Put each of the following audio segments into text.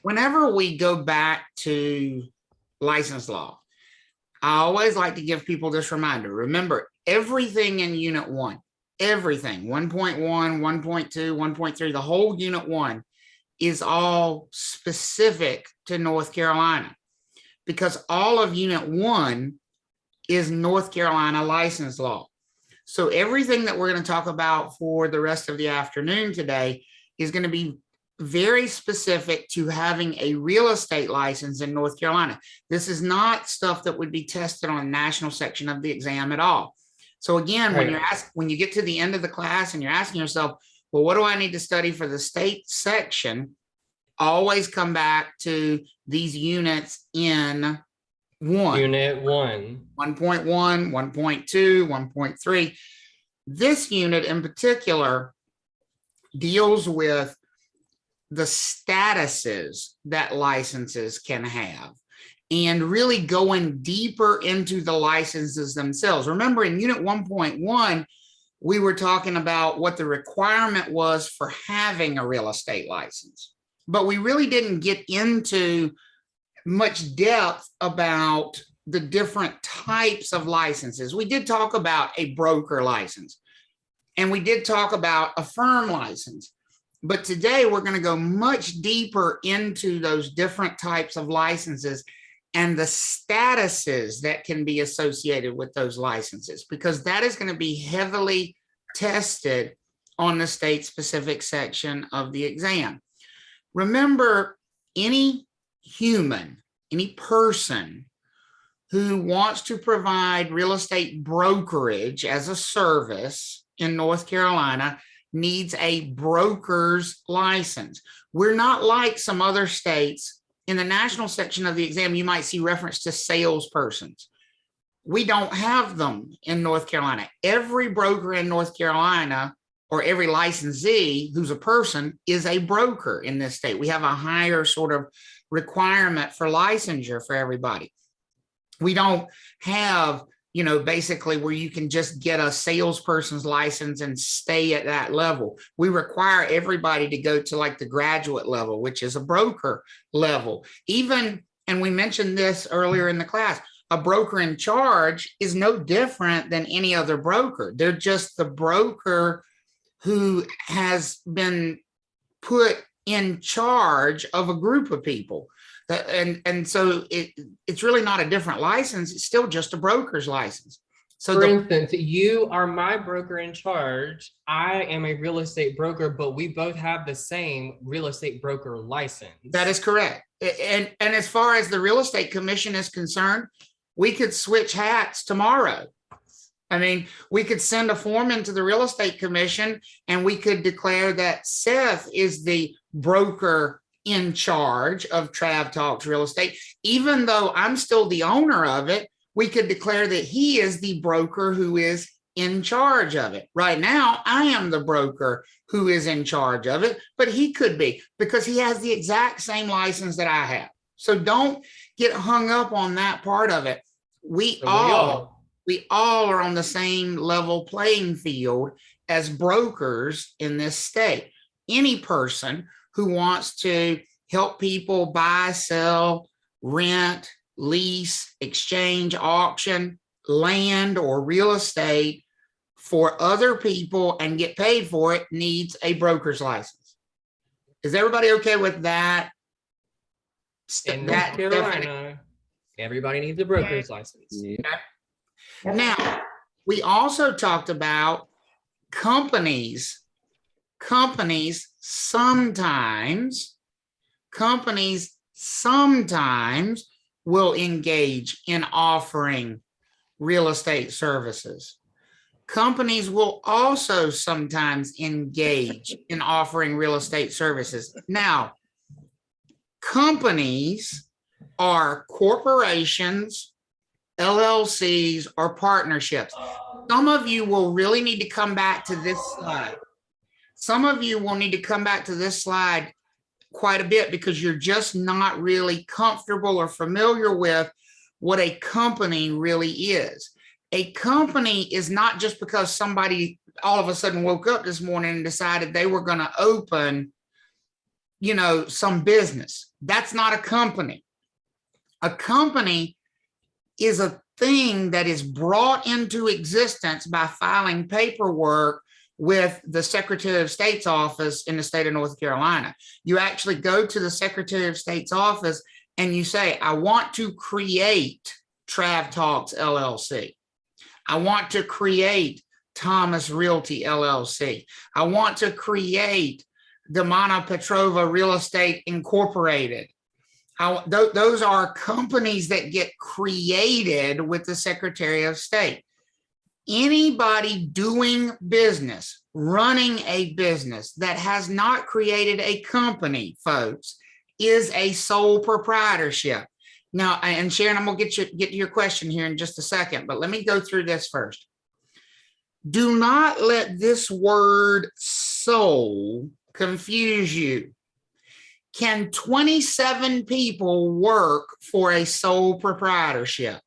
Whenever we go back to license law, I always like to give people this reminder. Remember, everything in Unit 1, everything, 1.1, 1.2, 1.3, the whole Unit 1 is all specific to North Carolina, because all of Unit 1 is North Carolina license law. So everything that we're going to talk about for the rest of the afternoon today is going to be very specific to having a real estate license in North Carolina. This is not stuff that would be tested on the national section of the exam at all. So again, when you get to the end of the class and you're asking yourself, well, what do I need to study for the state section? Always come back to these units in Unit 1. 1.1, 1.2, 1.3. This unit in particular deals with the statuses that licenses can have and really going deeper into the licenses themselves. Remember, in Unit 1.1, we were talking about what the requirement was for having a real estate license, but we really didn't get into much depth about the different types of licenses. We did talk about a broker license, and we did talk about a firm license. But today we're going to go much deeper into those different types of licenses and the statuses that can be associated with those licenses, because that is going to be heavily tested on the state-specific section of the exam. Remember, any human, any person who wants to provide real estate brokerage as a service in North Carolina needs a broker's license. We're not like some other states. In the national section of the exam, you might see reference to salespersons. We don't have them in North Carolina. Every broker in North Carolina, or every licensee who's a person, is a broker in this state. We have a higher sort of requirement for licensure for everybody. We don't have, basically where you can just get a salesperson's license and stay at that level. We require everybody to go to like the graduate level, which is a broker level. Even, and we mentioned this earlier in the class, a broker in charge is no different than any other broker. They're just the broker who has been put in charge of a group of people. And so it's really not a different license. It's still just a broker's license. So for instance, you are my broker in charge. I am a real estate broker, but we both have the same real estate broker license. That is correct. And as far as the real estate commission is concerned, we could switch hats tomorrow. I mean, we could send a form into the real estate commission and we could declare that Seth is the broker in charge of Trav Talks Real Estate. Even though I'm still the owner of it, we could declare that he is the broker who is in charge of it. Right now, I am the broker who is in charge of it, but he could be, because he has the exact same license that I have. So don't get hung up on that part of it. We all are on the same level playing field as brokers in this state. Any person who wants to help people buy, sell, rent, lease, exchange, auction, land, or real estate for other people and get paid for it needs a broker's license. Is everybody okay with that? In North Carolina, everybody needs a broker's license. Yeah. Now, we also talked about companies sometimes will engage in offering real estate services. Companies will also sometimes engage in offering real estate services. Now, companies are corporations, LLCs, or partnerships. Some of you will really need to come back to this slide. Some of you will need to come back to this slide quite a bit because you're just not really comfortable or familiar with what a company really is. A company is not just because somebody all of a sudden woke up this morning and decided they were going to open some business. That's not a company. A company is a thing that is brought into existence by filing paperwork with the Secretary of State's office in the state of North Carolina. You actually go to the Secretary of State's office and you say, I want to create Trav Talks LLC. I want to create Thomas Realty LLC. I want to create Demana Petrova Real Estate Incorporated. Those are companies that get created with the Secretary of State. Anybody doing business, running a business that has not created a company, folks, is a sole proprietorship. Now, and Sharon, I'm going to get to your question here in just a second, but let me go through this first. Do not let this word sole confuse you. Can 27 people work for a sole proprietorship?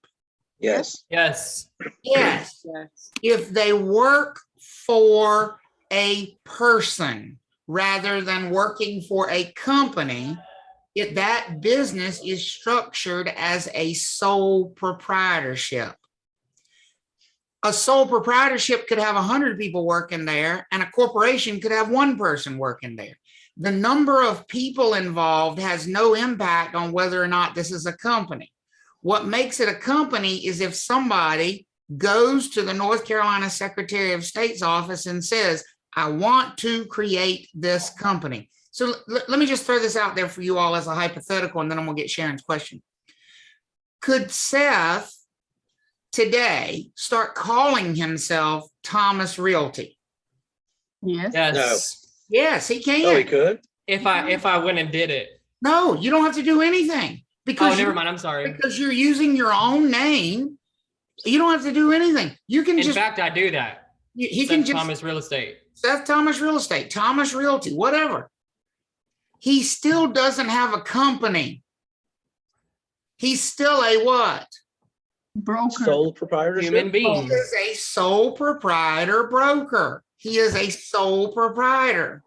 Yes. Yes. Yes. If they work for a person rather than working for a company, if that business is structured as a sole proprietorship. A sole proprietorship could have 100 people working there, and a corporation could have one person working there. The number of people involved has no impact on whether or not this is a company. What makes it a company is if somebody goes to the North Carolina Secretary of State's office and says, I want to create this company. So let me just throw this out there for you all as a hypothetical, and then I'm going to get Sharon's question. Could Seth today start calling himself Thomas Realty? Yes. Yes. No. Yes, he can. Oh, he could. If I went and did it. No, you don't have to do anything because Oh, never mind. I'm sorry. because you're using your own name. You don't have to do anything. You can In just fact, I do that. he can just Thomas Real Estate. Seth Thomas Real Estate, Thomas Realty, whatever. He still doesn't have a company. He's still a what? Broker. Sole proprietorship. Human He being. is a sole proprietor broker. He is a sole proprietor.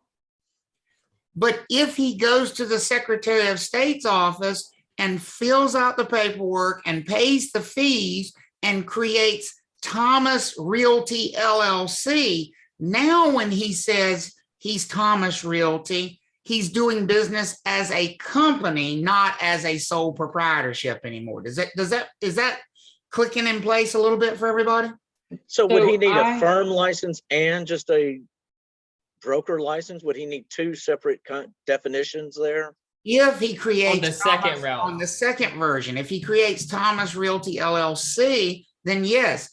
But if he goes to the Secretary of State's office and fills out the paperwork and pays the fees and creates Thomas Realty LLC, now when he says he's Thomas Realty, he's doing business as a company, not as a sole proprietorship anymore. Is that clicking in place a little bit for everybody? So would he need I- a firm license and just a broker license? Would he need two separate definitions there? If he creates On the second route. on the second version, if he creates Thomas Realty LLC, then yes,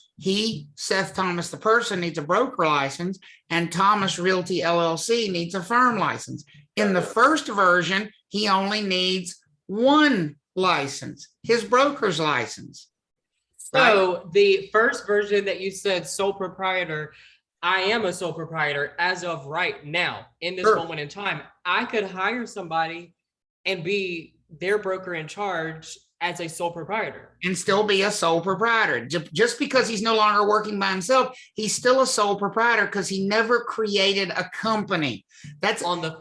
Seth Thomas, the person, needs a broker license, and Thomas Realty LLC needs a firm license. In the first version, he only needs one license, his broker's license. So the first version that you said, sole proprietor, I am a sole proprietor as of right now in this Sure. moment in time. I could hire somebody and be their broker in charge as a sole proprietor. And still be a sole proprietor. Just because he's no longer working by himself, he's still a sole proprietor because he never created a company. That's On the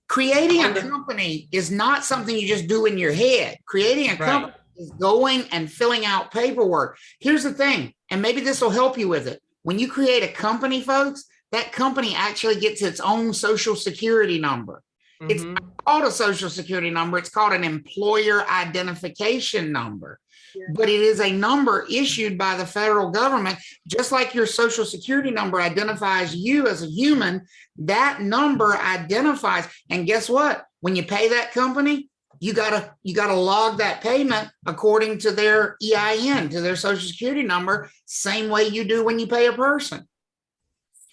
creating on a the- company is not something you just do in your head. Creating a Right. company is going and filling out paperwork. Here's the thing, and maybe this will help you with it. When you create a company, folks, that company actually gets its own social security number. It's Mhm. called a social security number. It's called an employer identification number. Yeah. But it is a number issued by the federal government. Just like your social security number identifies you as a human, that number identifies. And guess what? When you pay that company, you gotta log that payment according to their EIN, to their social security number, same way you do when you pay a person.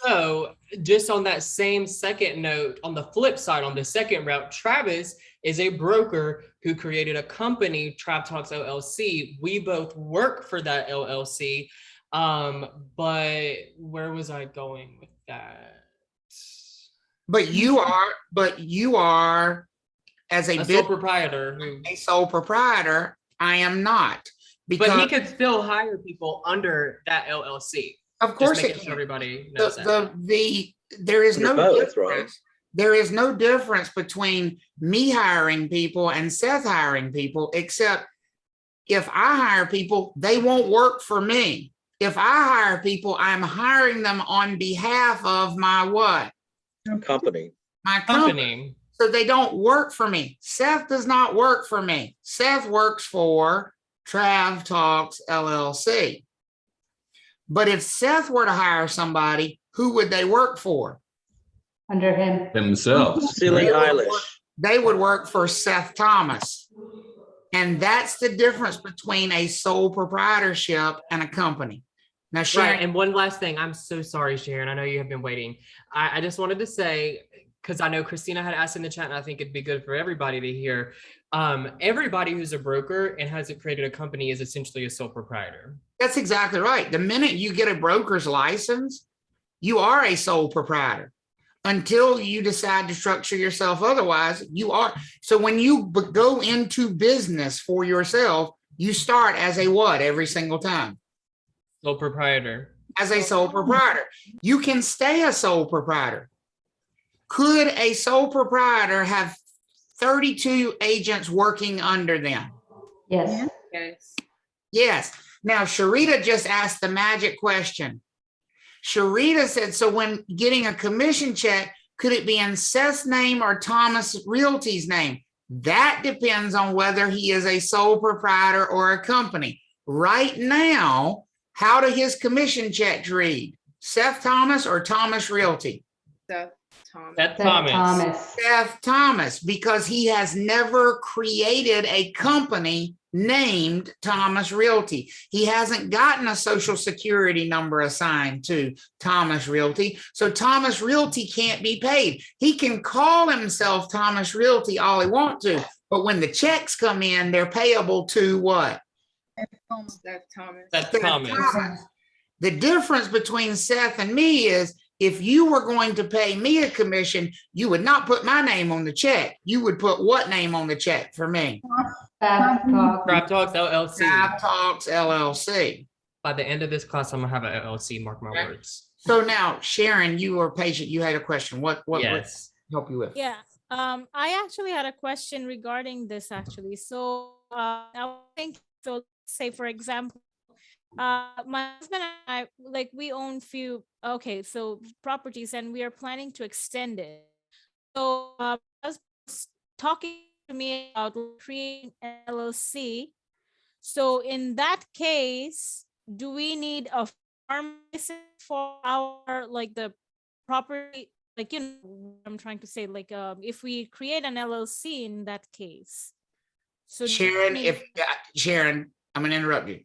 So just on that same second note, on the flip side, on the second route, Travis is a broker who created a company, Trav Talks LLC. We both work for that LLC. But where was I going with that? But you are as a A sole business, proprietor who, a sole proprietor. I am not. but Because he could still hire people under that LLC. of course Just it making sure can. everybody knows that. There is Under no both, difference. right? There is no difference between me hiring people and Seth hiring people, except if I hire people, they won't work for me. If I hire people, I'm hiring them on behalf of my what? Company. My company. So they don't work for me. Seth does not work for me. Seth works for Trav Talks LLC. But if Seth were to hire somebody, who would they work for? Under him. Themselves. Silly Eilish. They would work for Seth Thomas. And that's the difference between a sole proprietorship and a company. Now, Sharon, Right. And one last thing. I'm so sorry, Sharon. I know you have been waiting. I just wanted to say, because I know Christina had asked in the chat, and I think it'd be good for everybody to hear. Everybody who's a broker and hasn't created a company is essentially a sole proprietor. that's exactly right. The minute you get a broker's license, you are a sole proprietor. Until you decide to structure yourself otherwise, you are. So when you go into business for yourself, you start as a what every single time? Sole proprietor. As a sole proprietor. You can stay a sole proprietor. Could a sole proprietor have 32 agents working under them? Yes. Yes. Yes. Now, Sharita just asked the magic question. Sharita said, so when getting a commission check, could it be in Seth's name or Thomas Realty's name? That depends on whether he is a sole proprietor or a company. Right now, how do his commission checks read? Seth Thomas or Thomas Realty? Seth Seth Thomas. Thomas. Seth Thomas, because he has never created a company named Thomas Realty. He hasn't gotten a social security number assigned to Thomas Realty. So Thomas Realty can't be paid. He can call himself Thomas Realty all he wants to, but when the checks come in, they're payable to what? Seth Seth Thomas. Thomas. The difference between Seth and me is if you were going to pay me a commission, you would not put my name on the check. You would put what name on the check for me? Trav Talks. Trav Talks LLC. Trav Talks LLC. By the end of this class, I'm gonna have an LLC. Mark my Okay. words. So now, Sharon, you were patient. You had a question. What Yes. help you with? Yeah, I actually had a question regarding this actually. So I think so. Say for example, my husband and I, like, we own so properties, and we are planning to extend it. So I was talking to me about creating an LLC. So in that case, do we need a farm license for our, like, the property? Like, you know, what I'm trying to say, like, if we create an LLC in that case. So Sharon, Sharon, I'm going to interrupt you.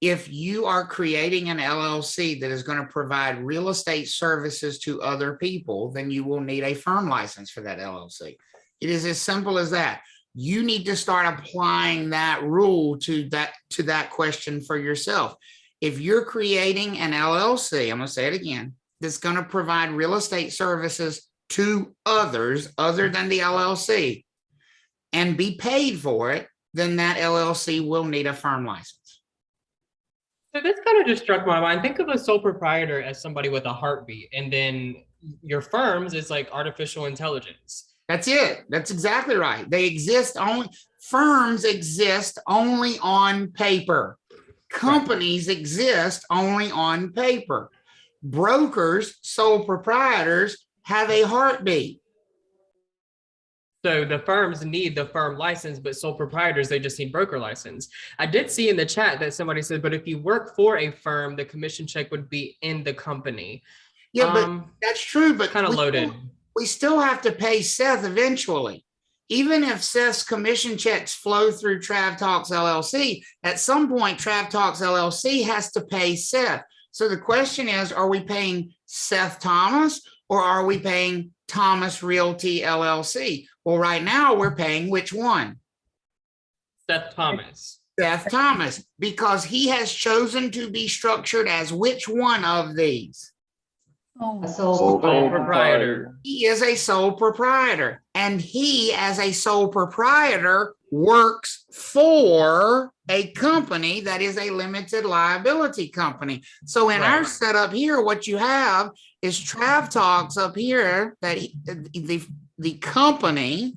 If you are creating an LLC that is going to provide real estate services to other people, then you will need a firm license for that LLC. It is as simple as that. You need to start applying that rule to that question for yourself. If you're creating an LLC, I'm going to say it again, that's going to provide real estate services to others other than the LLC and be paid for it, then that LLC will need a firm license. So this kind of just struck my mind. Think of a sole proprietor as somebody with a heartbeat, and then your firms is like artificial intelligence. That's it. That's exactly right. Firms exist only on paper. Companies exist only on paper. Brokers, sole proprietors have a heartbeat. So the firms need the firm license, but sole proprietors, they just need broker license. I did see in the chat that somebody said, but if you work for a firm, the commission check would be in the company. Yeah, but that's true. But kind of loaded. We still have to pay Seth eventually. Even if Seth's commission checks flow through Trav Talks LLC, at some point, Trav Talks LLC has to pay Seth. So the question is, are we paying Seth Thomas or are we paying Thomas Realty LLC? Well, right now we're paying which one? Seth Thomas. Seth Thomas, because he has chosen to be structured as which one of these? A sole Proprietor. He is a sole proprietor, and he, as a sole proprietor, works for a company that is a limited liability company. So in our setup here, what you have is Trav Talks up here that the company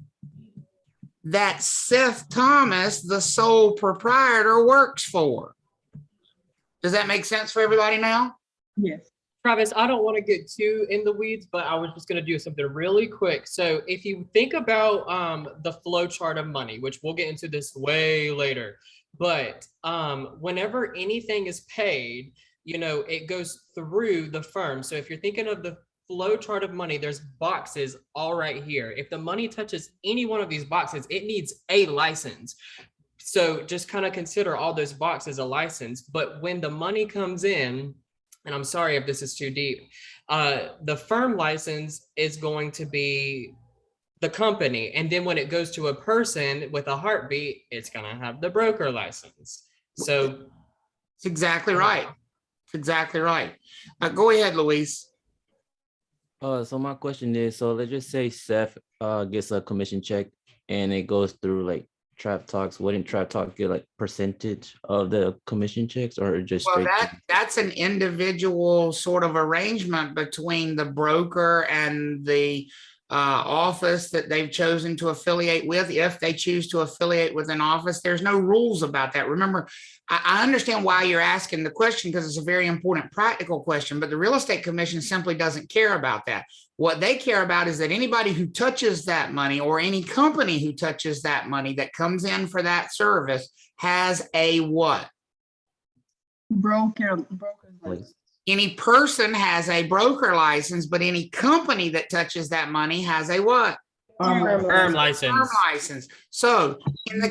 that Seth Thomas, the sole proprietor, works for. Does that make sense for everybody now? Yes. Travis, I don't want to get too in the weeds, but I was just going to do something really quick. So if you think about the flow chart of money, which we'll get into this way later, but whenever anything is paid, you know, it goes through the firm. So if you're thinking of the flow chart of money, there's boxes all right here. If the money touches any one of these boxes, it needs a license. So just kind of consider all those boxes a license. But when the money comes in, and I'm sorry if this is too deep, the firm license is going to be the company. And then when it goes to a person with a heartbeat, it's going to have the broker license. So It's exactly right. It's exactly right. Go ahead, Luis. So my question is, so let's just say Seth gets a commission check and it goes through like Trav Talks. Wouldn't Trav Talks get like percentage of the commission checks or just Well, straight? that's an individual sort of arrangement between the broker and the office that they've chosen to affiliate with. If they choose to affiliate with an office, there's no rules about that. Remember, I understand why you're asking the question because it's a very important practical question, but the Real Estate Commission simply doesn't care about that. What they care about is that anybody who touches that money or any company who touches that money that comes in for that service has a what? Broker. Any person has a broker license, but any company that touches that money has a what? firm license. Firm license. So in the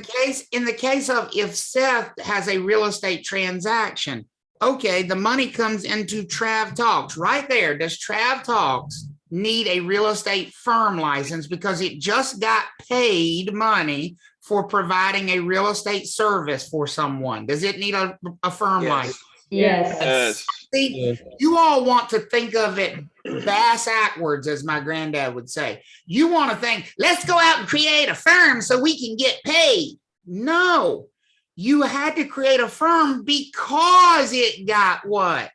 case of if Seth has a real estate transaction, okay, the money comes into Trav Talks right there. Does Trav Talks need a real estate firm license because it just got paid money for providing a real estate service for someone? Does it need a firm Yes. license? Yes. Yes. See, you all want to think of it bass backwards, as my granddad would say. You want to think, let's go out and create a firm so we can get paid. No, you had to create a firm because it got what?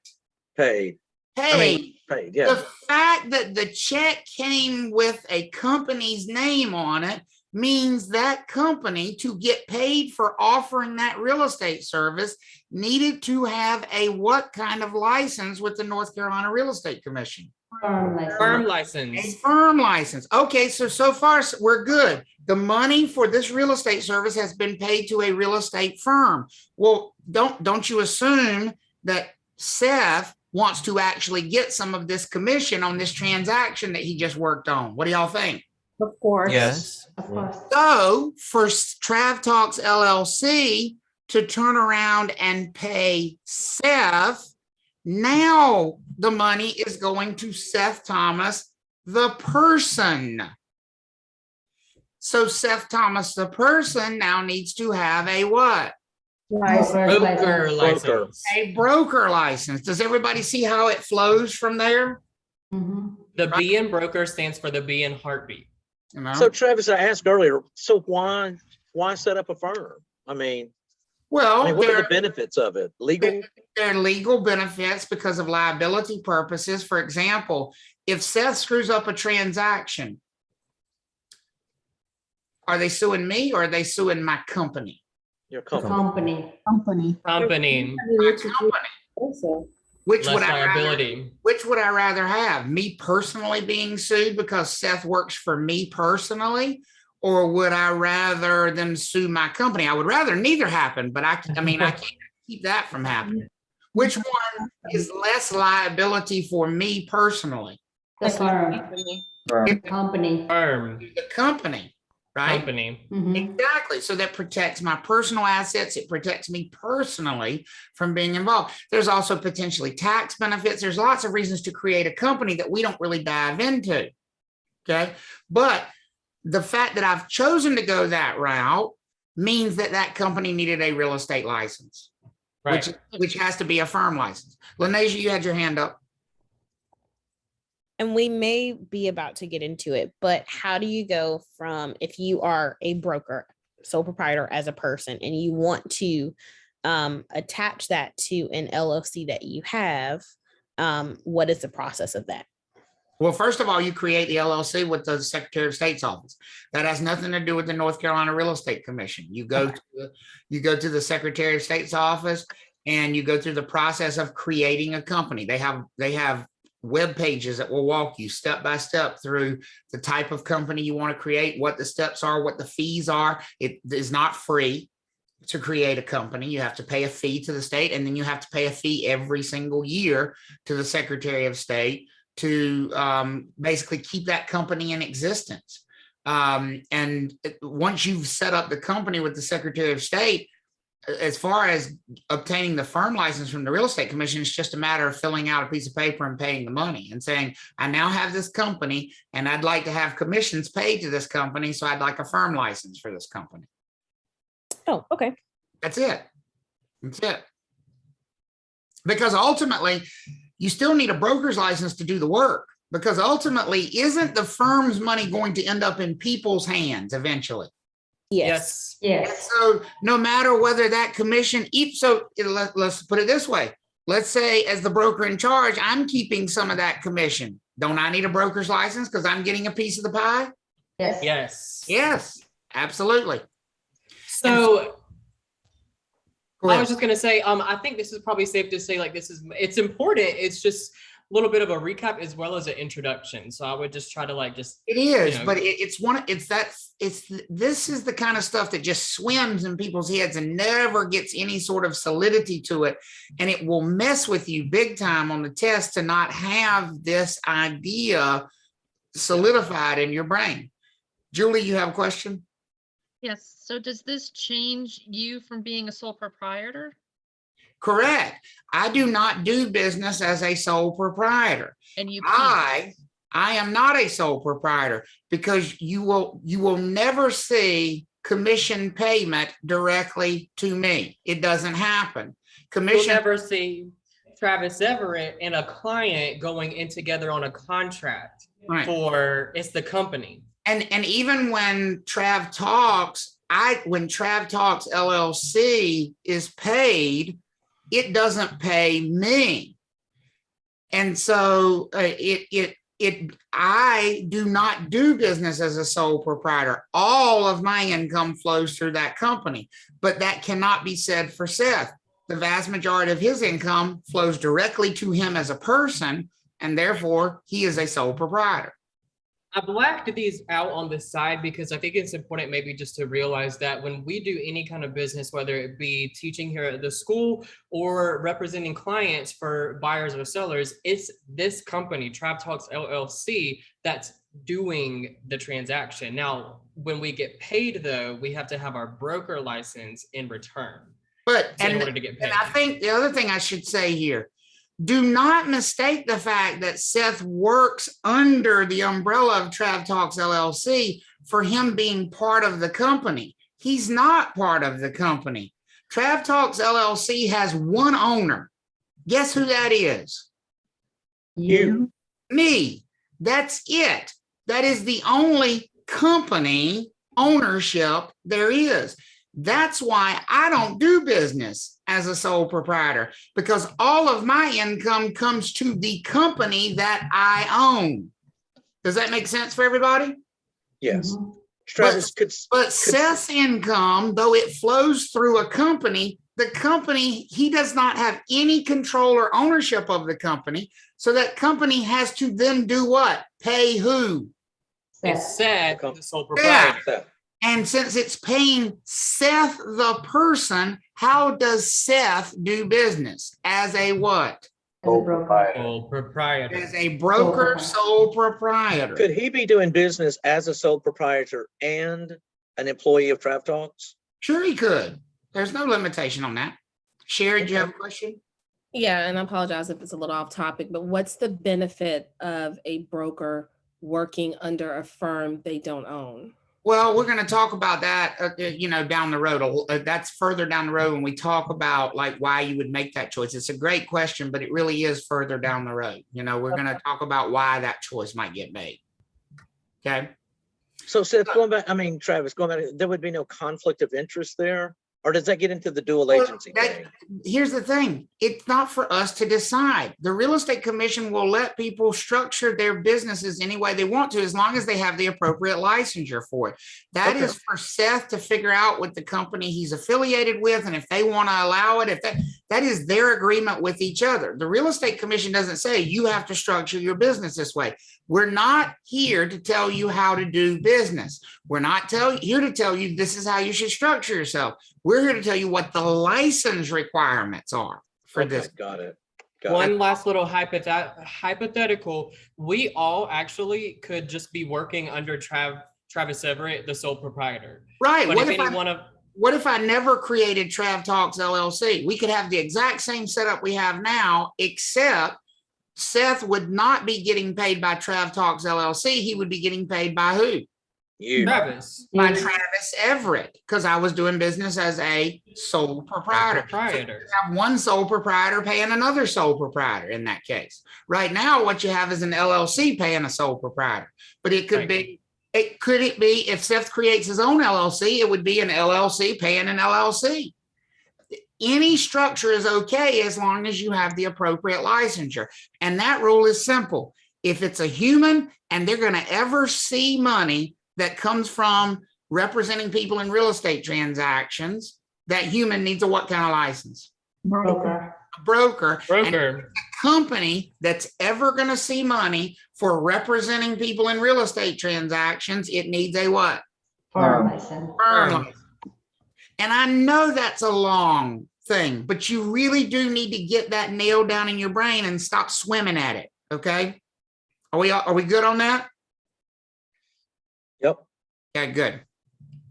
Paid. Paid. Paid, The yeah. fact that the check came with a company's name on it means that company, to get paid for offering that real estate service, needed to have a what kind of license with the North Carolina Real Estate Commission? Firm license. Firm A license. firm license. Okay, so far we're good. The money for this real estate service has been paid to a real estate firm. Well, don't you assume that Seth wants to actually get some of this commission on this transaction that he just worked on? What do y'all think? Of course. Yes. Of course. So for Trav Talks LLC to turn around and pay Seth, now the money is going to Seth Thomas, the person. So Seth Thomas, the person, now needs to have a what? Broker license. A broker license. Does everybody see how it flows from there? Mhm. The B in broker stands for the B in heartbeat. You know? So Travis, I asked earlier, so why set up a firm? I mean, Well, what are there the benefits of it? Legal? are legal benefits because of liability purposes. For example, if Seth screws up a transaction, are they suing me or are they suing my company? Your The company. company. Company. My company. Which Less would I rather? liability. Which would I rather have? Me personally being sued because Seth works for me personally, or would I rather them sue my company? I would rather neither happen, but I can't keep that from happening. Which one is less liability for me personally? The firm. Company. Firm. The company, right? Company. Mhm. Exactly. So that protects my personal assets. It protects me personally from being involved. There's also potentially tax benefits. There's lots of reasons to create a company that we don't really dive into. Okay. But the fact that I've chosen to go that route means that that company needed a real estate license, Right. which has to be a firm license. Lanesia, you had your hand up. And we may be about to get into it, but how do you go from, if you are a broker, sole proprietor as a person, and you want to attach that to an LLC that you have, What is the process of that? Well, first of all, you create the LLC with the Secretary of State's office. That has nothing to do with the North Carolina Real Estate Commission. You go to the Secretary of State's office and you go through the process of creating a company. They have web pages that will walk you step by step through the type of company you want to create, what the steps are, what the fees are. It is not free to create a company. You have to pay a fee to the state, and then you have to pay a fee every single year to the Secretary of State to basically keep that company in existence. And once you've set up the company with the Secretary of State, as far as obtaining the firm license from the Real Estate Commission, it's just a matter of filling out a piece of paper and paying the money and saying, I now have this company and I'd like to have commissions paid to this company. So I'd like a firm license for this company. Oh, okay. That's it. That's it. Because ultimately, you still need a broker's license to do the work, because ultimately, isn't the firm's money going to end up in people's hands eventually? Yes. Yes. So no matter whether that commission, let's put it this way. Let's say as the broker in charge, I'm keeping some of that commission. Don't I need a broker's license because I'm getting a piece of the pie? Yes. Yes. Yes, absolutely. So Go I ahead. was just gonna say, I think this is probably safe to say, like, it's important. It's just a little bit of a recap as well as an introduction. So I would just try to It is, you know, but this is the kind of stuff that just swims in people's heads and never gets any sort of solidity to it. And it will mess with you big time on the test to not have this idea solidified in your brain. Julie, you have a question? Yes, so does this change you from being a sole proprietor? Correct. I do not do business as a sole proprietor. And you I am not a sole proprietor, because you will never see commission payment directly to me. It doesn't happen. you'll Commission, never see Travis Everett and a client going in together on a contract right. for it's the company. And even when Trav Talks, when Trav Talks LLC is paid, it doesn't pay me. And so I do not do business as a sole proprietor. All of my income flows through that company, but that cannot be said for Seth. The vast majority of his income flows directly to him as a person, and therefore he is a sole proprietor. I blacked these out on the side because I think it's important maybe just to realize that when we do any kind of business, whether it be teaching here at the school or representing clients for buyers or sellers, it's this company, Trav Talks LLC, that's doing the transaction. Now, when we get paid though, we have to have our broker license in return. But in order to get paid. And I think the other thing I should say here, do not mistake the fact that Seth works under the umbrella of Trav Talks LLC for him being part of the company. He's not part of the company. Trav Talks LLC has one owner. Guess who that is? You. Me. That's it. That is the only company ownership there is. That's why I don't do business as a sole proprietor, because all of my income comes to the company that I own. Does that make sense for everybody? Yes. Mhm. Travis, But Seth's income, though it flows through a company, the company, he does not have any control or ownership of the company. So that company has to then do what? Pay who? It's Seth, the sole Yeah. proprietor. And since it's paying Seth the person, how does Seth do business? As a what? As a broker. Sole proprietor. As a broker, sole proprietor. could he be doing business as a sole proprietor and an employee of Trav Talks? Sure he could. There's no limitation on that. Sherry, do you have a question? Yeah, and I apologize if it's a little off topic, but what's the benefit of a broker working under a firm they don't own? Well, we're going to talk about that, down the road. That's further down the road when we talk about like why you would make that choice. It's a great question, but it really is further down the road. We're going to talk about why that choice might get made. Okay. So Seth, Travis, going back, there would be no conflict of interest there? Or does that get into the dual Well, agency thing? Here's the thing. It's not for us to decide. The real estate commission will let people structure their businesses any way they want to, as long as they have the appropriate licensure for it. That Okay. is for Seth to figure out with the company he's affiliated with. And if they want to allow it, if that is their agreement with each other. The real estate commission doesn't say you have to structure your business this way. We're not here to tell you how to do business. We're not here to tell you this is how you should structure yourself. We're here to tell you what the license requirements are for Okay, this. got it. One last little hypothetical. We all actually could just be working under Travis Everett, the sole proprietor. Right. But if any one of What if I never created Trav Talks LLC? We could have the exact same setup we have now, except Seth would not be getting paid by Trav Talks LLC. He would be getting paid by who? You. Travis, By Travis Everett, because I was doing business as a sole proprietor. So you have one sole proprietor paying another sole proprietor in that case. Right now, what you have is an LLC paying a sole proprietor, but it could be, if Seth creates his own LLC, it would be an LLC paying an LLC. Any structure is okay as long as you have the appropriate licensure. And that rule is simple. If it's a human and they're going to ever see money that comes from representing people in real estate transactions, that human needs a what kind of license? Broker. A broker. And broker. a company that's ever going to see money for representing people in real estate transactions, it needs a what? Firm license. Firm license. And I know that's a long thing, but you really do need to get that nailed down in your brain and stop swimming at it. Okay. Are we good on that? Yep. Okay, good.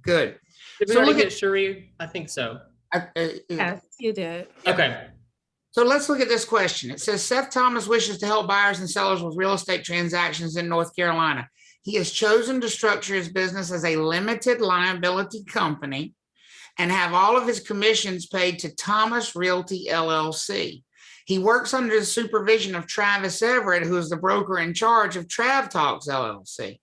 Good. Did we So already look get Sheree? I think so. Yes, you did. Okay. So let's look at this question. It says Seth Thomas wishes to help buyers and sellers with real estate transactions in North Carolina. He has chosen to structure his business as a limited liability company and have all of his commissions paid to Thomas Realty LLC. He works under the supervision of Travis Everett, who is the broker in charge of Trav Talks LLC.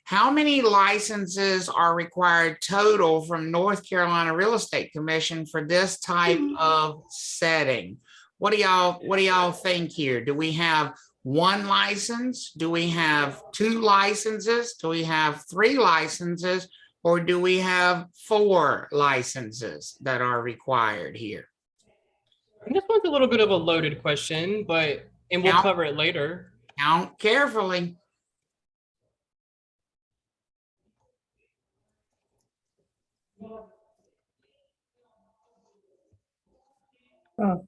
How many licenses are required total from North Carolina Real Estate Commission for this type of setting? What do y'all think here? Do we have one license? Do we have two licenses? Do we have three licenses? Or do we have 4 licenses that are required here? This one's a little bit of a loaded question, and we'll cover it later. Count carefully. Oh.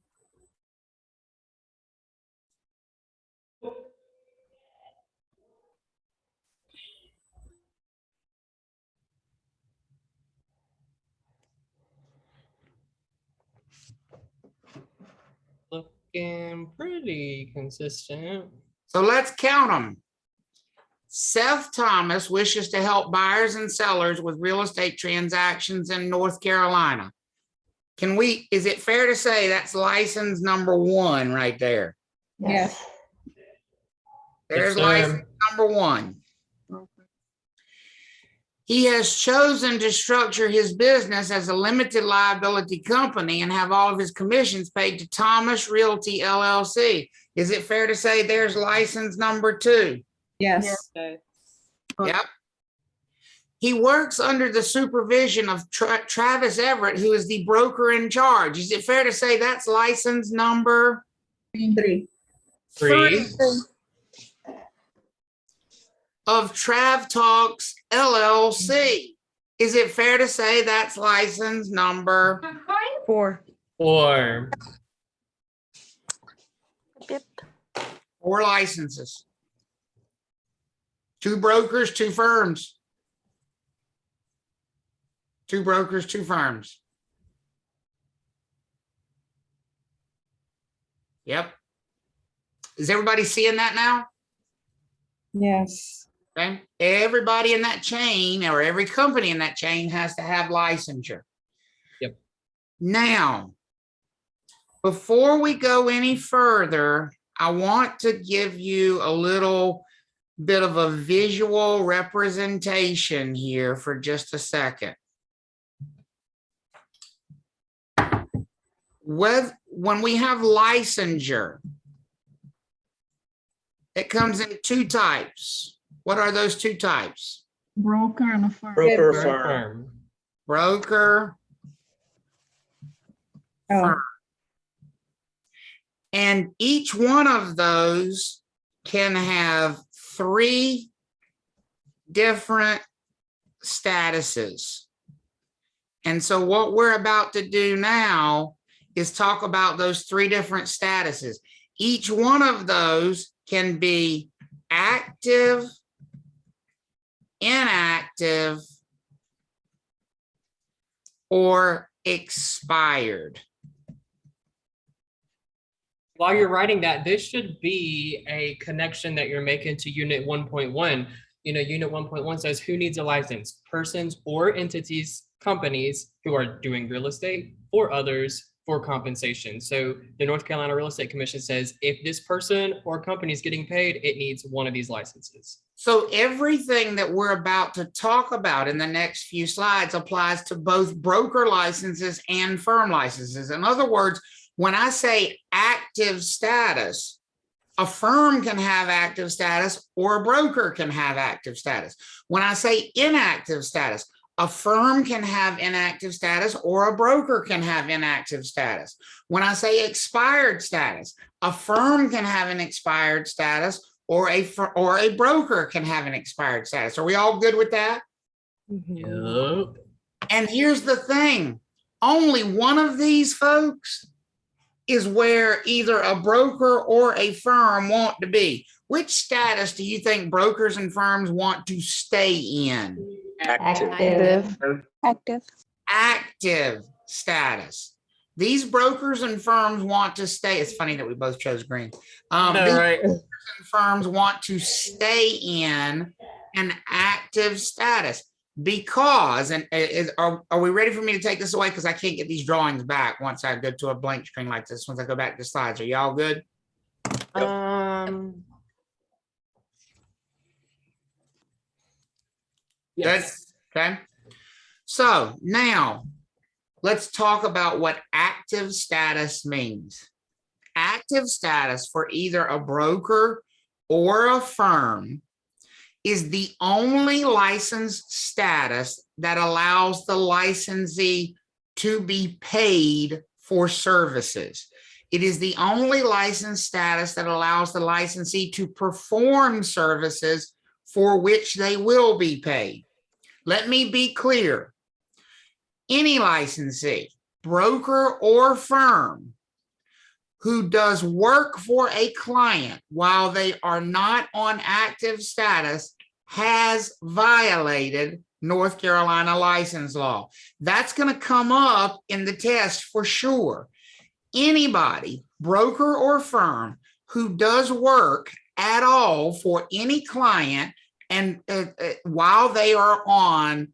Looking pretty consistent. So let's count them. Seth Thomas wishes to help buyers and sellers with real estate transactions in North Carolina. Is it fair to say that's license number 1 right there? Yes. There's Yes, license number 1. He has chosen to structure his business as a limited liability company and have all of his commissions paid to Thomas Realty LLC. Is it fair to say there's license number 2? Yes. Yep. He works under the supervision of Travis Everett, who is the broker in charge. Is it fair to say that's license number 3. 3. Of Trav Talks LLC? Is it fair to say that's license number 4? 4. 4 licenses. 2 brokers, 2 firms. 2 brokers, 2 firms. Yep. Is everybody seeing that now? Yes. Okay. Everybody in that chain or every company in that chain has to have licensure. Yep. Now, before we go any further, I want to give you a little bit of a visual representation here for just a second. when we have licensure, it comes in two types. What are those two types? Broker and a firm. Broker Firm. firm. Broker, firm. And each one of those can have three different statuses. And so what we're about to do now is talk about those three different statuses. Each one of those can be active, inactive, or expired. While you're writing that, this should be a connection that you're making to unit 1.1. Unit 1.1 says who needs a license? Persons or entities, companies who are doing real estate or others for compensation. So the North Carolina Real Estate Commission says if this person or company is getting paid, it needs one of these licenses. So everything that we're about to talk about in the next few slides applies to both broker licenses and firm licenses. In other words, when I say active status, a firm can have active status or a broker can have active status. When I say inactive status, a firm can have inactive status or a broker can have inactive status. When I say expired status, a firm can have an expired status or a broker can have an expired status. Are we all good with that? Yep. And here's the thing, only one of these folks is where either a broker or a firm want to be. Which status do you think brokers and firms want to stay in? Active. Active status. These brokers and firms want to stay. It's funny that we both chose green. These Right. brokers and firms want to stay in an active status because, and are we ready for me to take this away? Because I can't get these drawings back once I go to a blank screen like this. Once I go back to the slides, are y'all good? Yes. Good. Okay. So now let's talk about what active status means. Active status for either a broker or a firm is the only licensed status that allows the licensee to be paid for services. It is the only licensed status that allows the licensee to perform services for which they will be paid. Let me be clear. Any licensee, broker or firm, who does work for a client while they are not on active status has violated North Carolina license law. That's going to come up in the test for sure. Anybody, broker or firm, who does work at all for any client and while they are on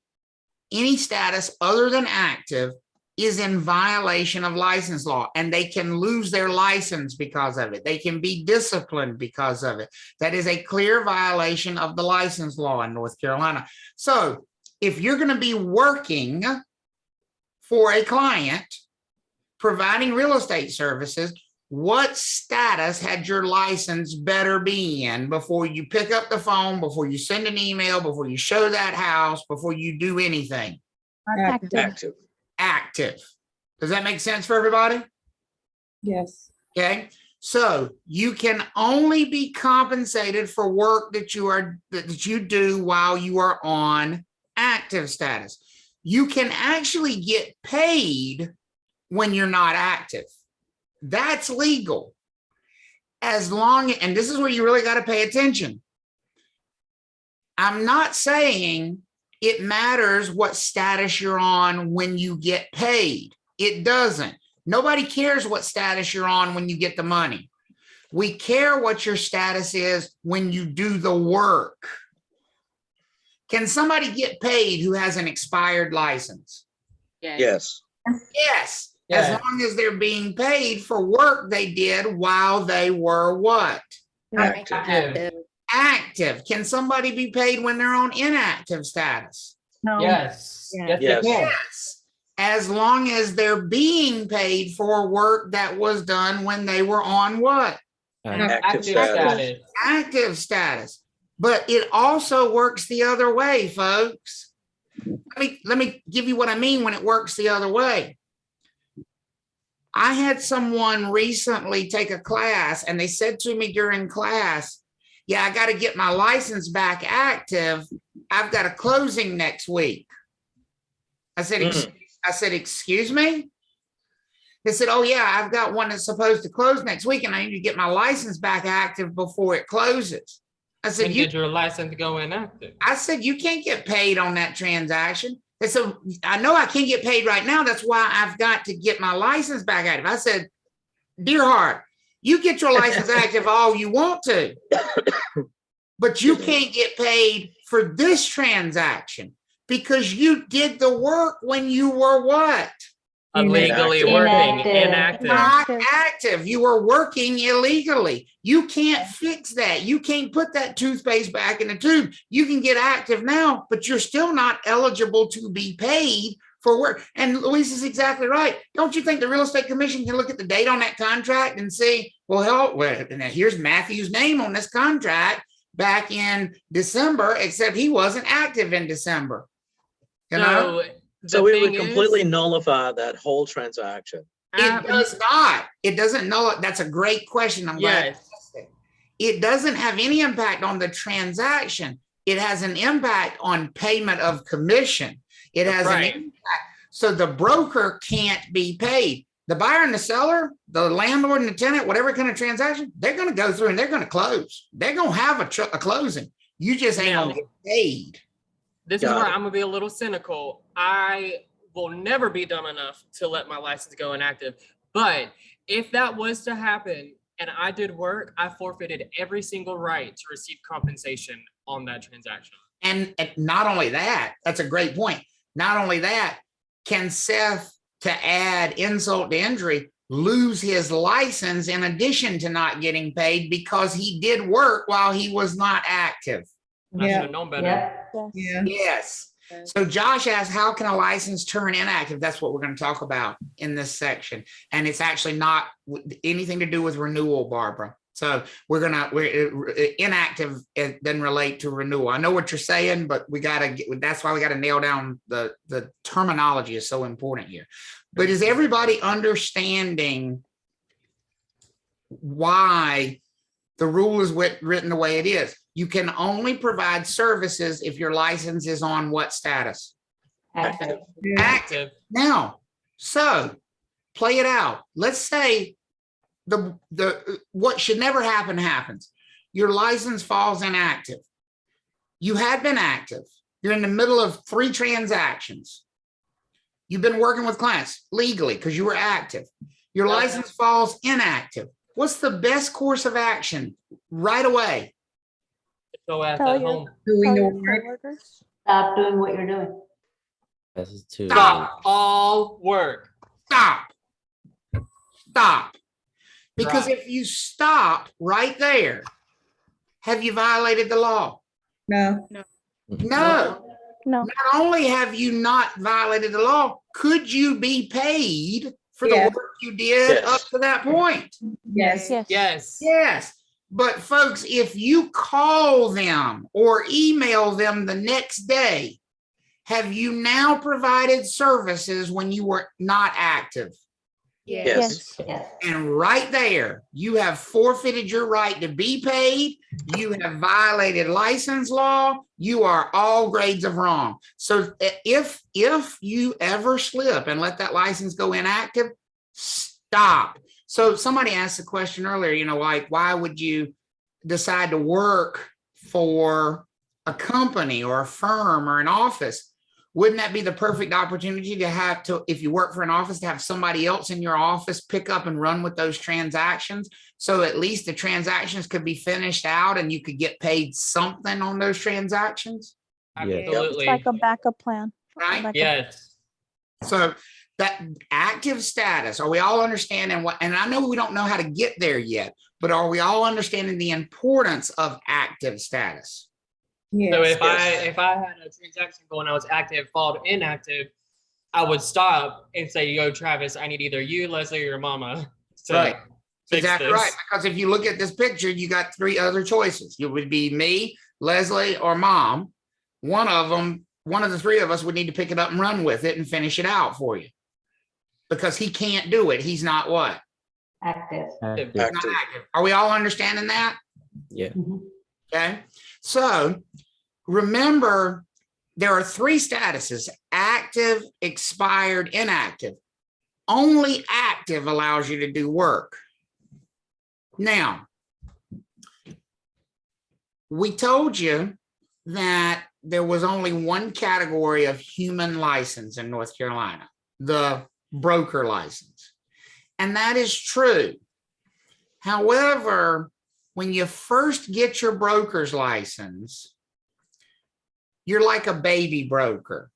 any status other than active is in violation of license law, and they can lose their license because of it. They can be disciplined because of it. That is a clear violation of the license law in North Carolina. So if you're going to be working for a client, providing real estate services, what status had your license better be in before you pick up the phone, before you send an email, before you show that house, before you do anything? Active. Active. Does that make sense for everybody? Yes. Okay. So you can only be compensated for work that you do while you are on active status. You can actually get paid when you're not active. That's legal. As long, and this is where you really got to pay attention. I'm not saying it matters what status you're on when you get paid. It doesn't. Nobody cares what status you're on when you get the money. We care what your status is when you do the work. Can somebody get paid who has an expired license? Yes. Yes. Yeah. As long as they're being paid for work they did while they were what? Active. Active. Can somebody be paid when they're on inactive status? No. Yes. Yes. they can. Yes. as long as they're being paid for work that was done when they were on what? Active status. Active status. But it also works the other way, folks. Let me give you what I mean when it works the other way. I had someone recently take a class and they said to me during class, yeah, I got to get my license back active. I've got a closing next week. I said, excuse me? They said, oh yeah, I've got one that's supposed to close next week and I need to get my license back active before it closes. I said, When did your license go inactive? I said, you can't get paid on that transaction. They said, I know I can't get paid right now. That's why I've got to get my license back active. I said, dear heart, you get your license active all you want to, but you can't get paid for this transaction because you did the work when you were what? Illegally Inactive. working, Inactive. inactive. Not active. You were working illegally. You can't fix that. You can't put that toothpaste back in the tube. You can get active now, but you're still not eligible to be paid for work. And Louise is exactly right. Don't you think the real estate commission can look at the date on that contract and see, well, hell, now here's Matthew's name on this contract back in December, except he wasn't active in December. You know? So it would completely nullify that whole transaction. It does not. It doesn't know. That's a great question. I'm glad. Yes. It doesn't have any impact on the transaction. It has an impact on payment of commission. It has an impact. So the broker can't be paid. The buyer and the seller, the landlord and the tenant, whatever kind of transaction, they're going to go through and they're going to close. They're going to have a closing. You just ain't going to get paid. This is where I'm gonna be a little cynical. I will never be dumb enough to let my license go inactive. But if that was to happen and I did work, I forfeited every single right to receive compensation on that transaction. And not only that, that's a great point. Not only that, can Seth, to add insult to injury, lose his license in addition to not getting paid because he did work while he was not active? I should have known better. Yes. So Josh asked, how can a license turn inactive? That's what we're going to talk about in this section. And it's actually not anything to do with renewal, Barbara. So we're inactive. It doesn't relate to renewal. I know what you're saying, but that's why we got to nail down the terminology is so important here. But is everybody understanding why the rule is written the way it is? You can only provide services if your license is on what status? Active. Active. Now, so play it out. Let's say what should never happen happens. Your license falls inactive. You had been active. You're in the middle of 3 transactions. You've been working with clients legally because you were active. Your license falls inactive. What's the best course of action right away? So at home. Stop doing what you're doing. That's too Stop all work. Stop. Because if you stop right there, have you violated the law? No. Not only have you not violated the law, could you be paid for the work you did up to that point? Yes. But folks, if you call them or email them the next day, have you now provided services when you were not active? Yes. And right there, you have forfeited your right to be paid. You have violated license law. You are all grades of wrong. So if you ever slip and let that license go inactive, stop. So somebody asked the question earlier, like, why would you decide to work for a company or a firm or an office? Wouldn't that be the perfect opportunity if you work for an office, to have somebody else in your office pick up and run with those transactions? So at least the transactions could be finished out and you could get paid something on those transactions? Absolutely. It's like a backup plan. Right? Yes. So that active status, are we all understanding and I know we don't know how to get there yet, but are we all understanding the importance of active status? Yes. So if I had a transaction going, I was active, followed inactive, I would stop and say, yo, Travis, I need either you, Leslie, or your mama. Right. Fix Exactly this. right. Because if you look at this picture, you got three other choices. It would be me, Leslie, or mom. One of the three of us would need to pick it up and run with it and finish it out for you. Because he can't do it. He's not what? Active. Active. He's not active. Are we all understanding that? Yeah. Okay. So remember, there are three statuses: active, expired, inactive. Only active allows you to do work. Now, we told you that there was only one category of human license in North Carolina, the broker license. And that is true. However, when you first get your broker's license, you're like a baby broker.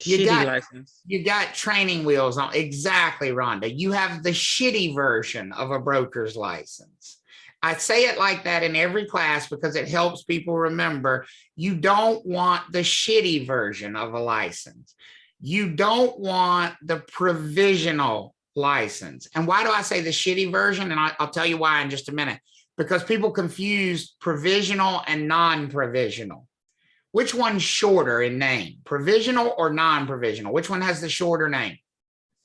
You got training wheels on. Exactly, Rhonda. You have the shitty version of a broker's license. I say it like that in every class because it helps people remember you don't want the shitty version of a license. You don't want the provisional license. And why do I say the shitty version? And I'll tell you why in just a minute. Because people confuse provisional and non-provisional. Which one's shorter in name, provisional or non-provisional? Which one has the shorter name?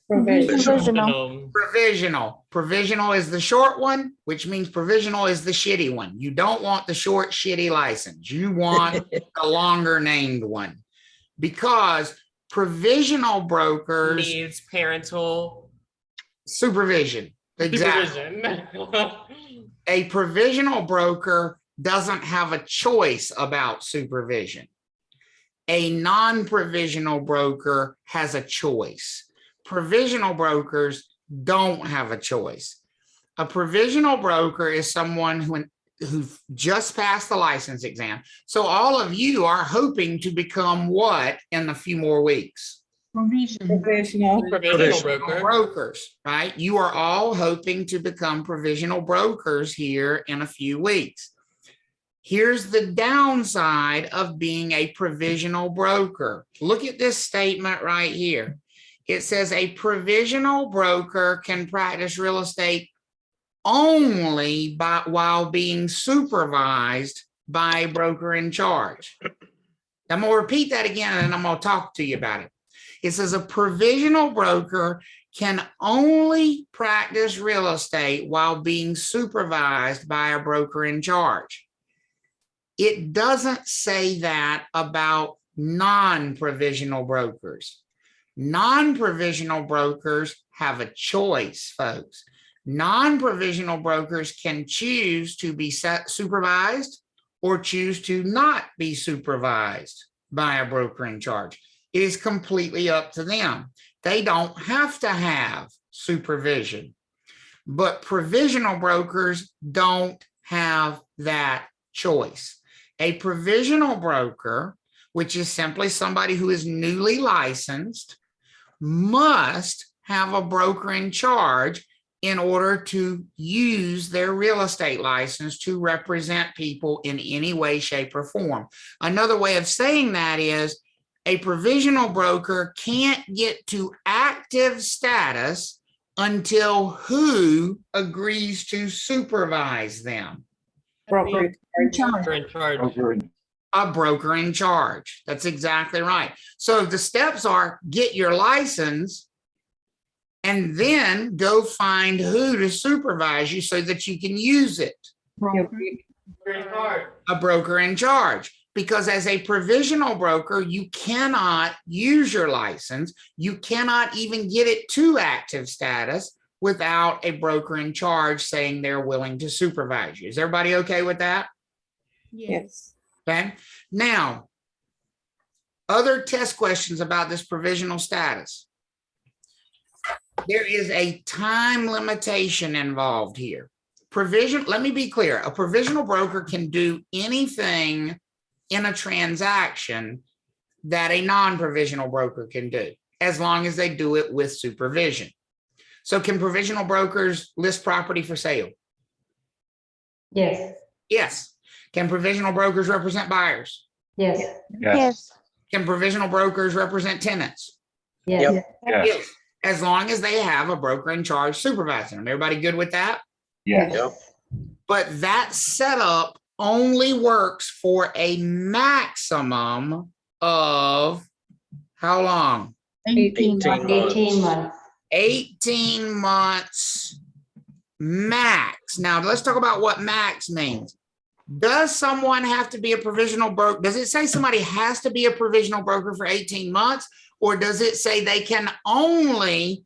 Provisional. Provisional. Provisional is the short one, which means provisional is the shitty one. You don't want the short, shitty license. You want the longer named one, because provisional brokers needs parental supervision. Exactly. A provisional broker doesn't have a choice about supervision. A non-provisional broker has a choice. Provisional brokers don't have a choice. A provisional broker is someone who just passed the license exam. So all of you are hoping to become what in a few more weeks? Provisional. Brokers, right? You are all hoping to become provisional brokers here in a few weeks. Here's the downside of being a provisional broker. Look at this statement right here. It says a provisional broker can practice real estate only while being supervised by a broker in charge. I'm going to repeat that again, and I'm going to talk to you about it. It says a provisional broker can only practice real estate while being supervised by a broker in charge. It doesn't say that about non-provisional brokers. Non-provisional brokers have a choice, folks. Non-provisional brokers can choose to be supervised or choose to not be supervised by a broker in charge. It is completely up to them. They don't have to have supervision, but provisional brokers don't have that choice. A provisional broker, which is simply somebody who is newly licensed, must have a broker in charge in order to use their real estate license to represent people in any way, shape, or form. Another way of saying that is a provisional broker can't get to active status until who agrees to supervise them? Broker in charge. A broker in charge. That's exactly right. So the steps are get your license and then go find who to supervise you so that you can use it. A broker in charge. Because as a provisional broker, you cannot use your license. You cannot even get it to active status without a broker in charge saying they're willing to supervise you. Is everybody okay with that? Yes. Okay. Now, other test questions about this provisional status. There is a time limitation involved here. Let me be clear. A provisional broker can do anything in a transaction that a non-provisional broker can do, as long as they do it with supervision. So can provisional brokers list property for sale? Yes. Yes. Can provisional brokers represent buyers? Yes. Yes. Can provisional brokers represent tenants? Yes. Yes. As long as they have a broker in charge supervising them. Everybody good with that? Yes. Yep. But that setup only works for a maximum of how long? 18 months. 18 months. 18 months max. Now let's talk about what max means. Does someone have to be a provisional broker? Does it say somebody has to be a provisional broker for 18 months? Or does it say they can only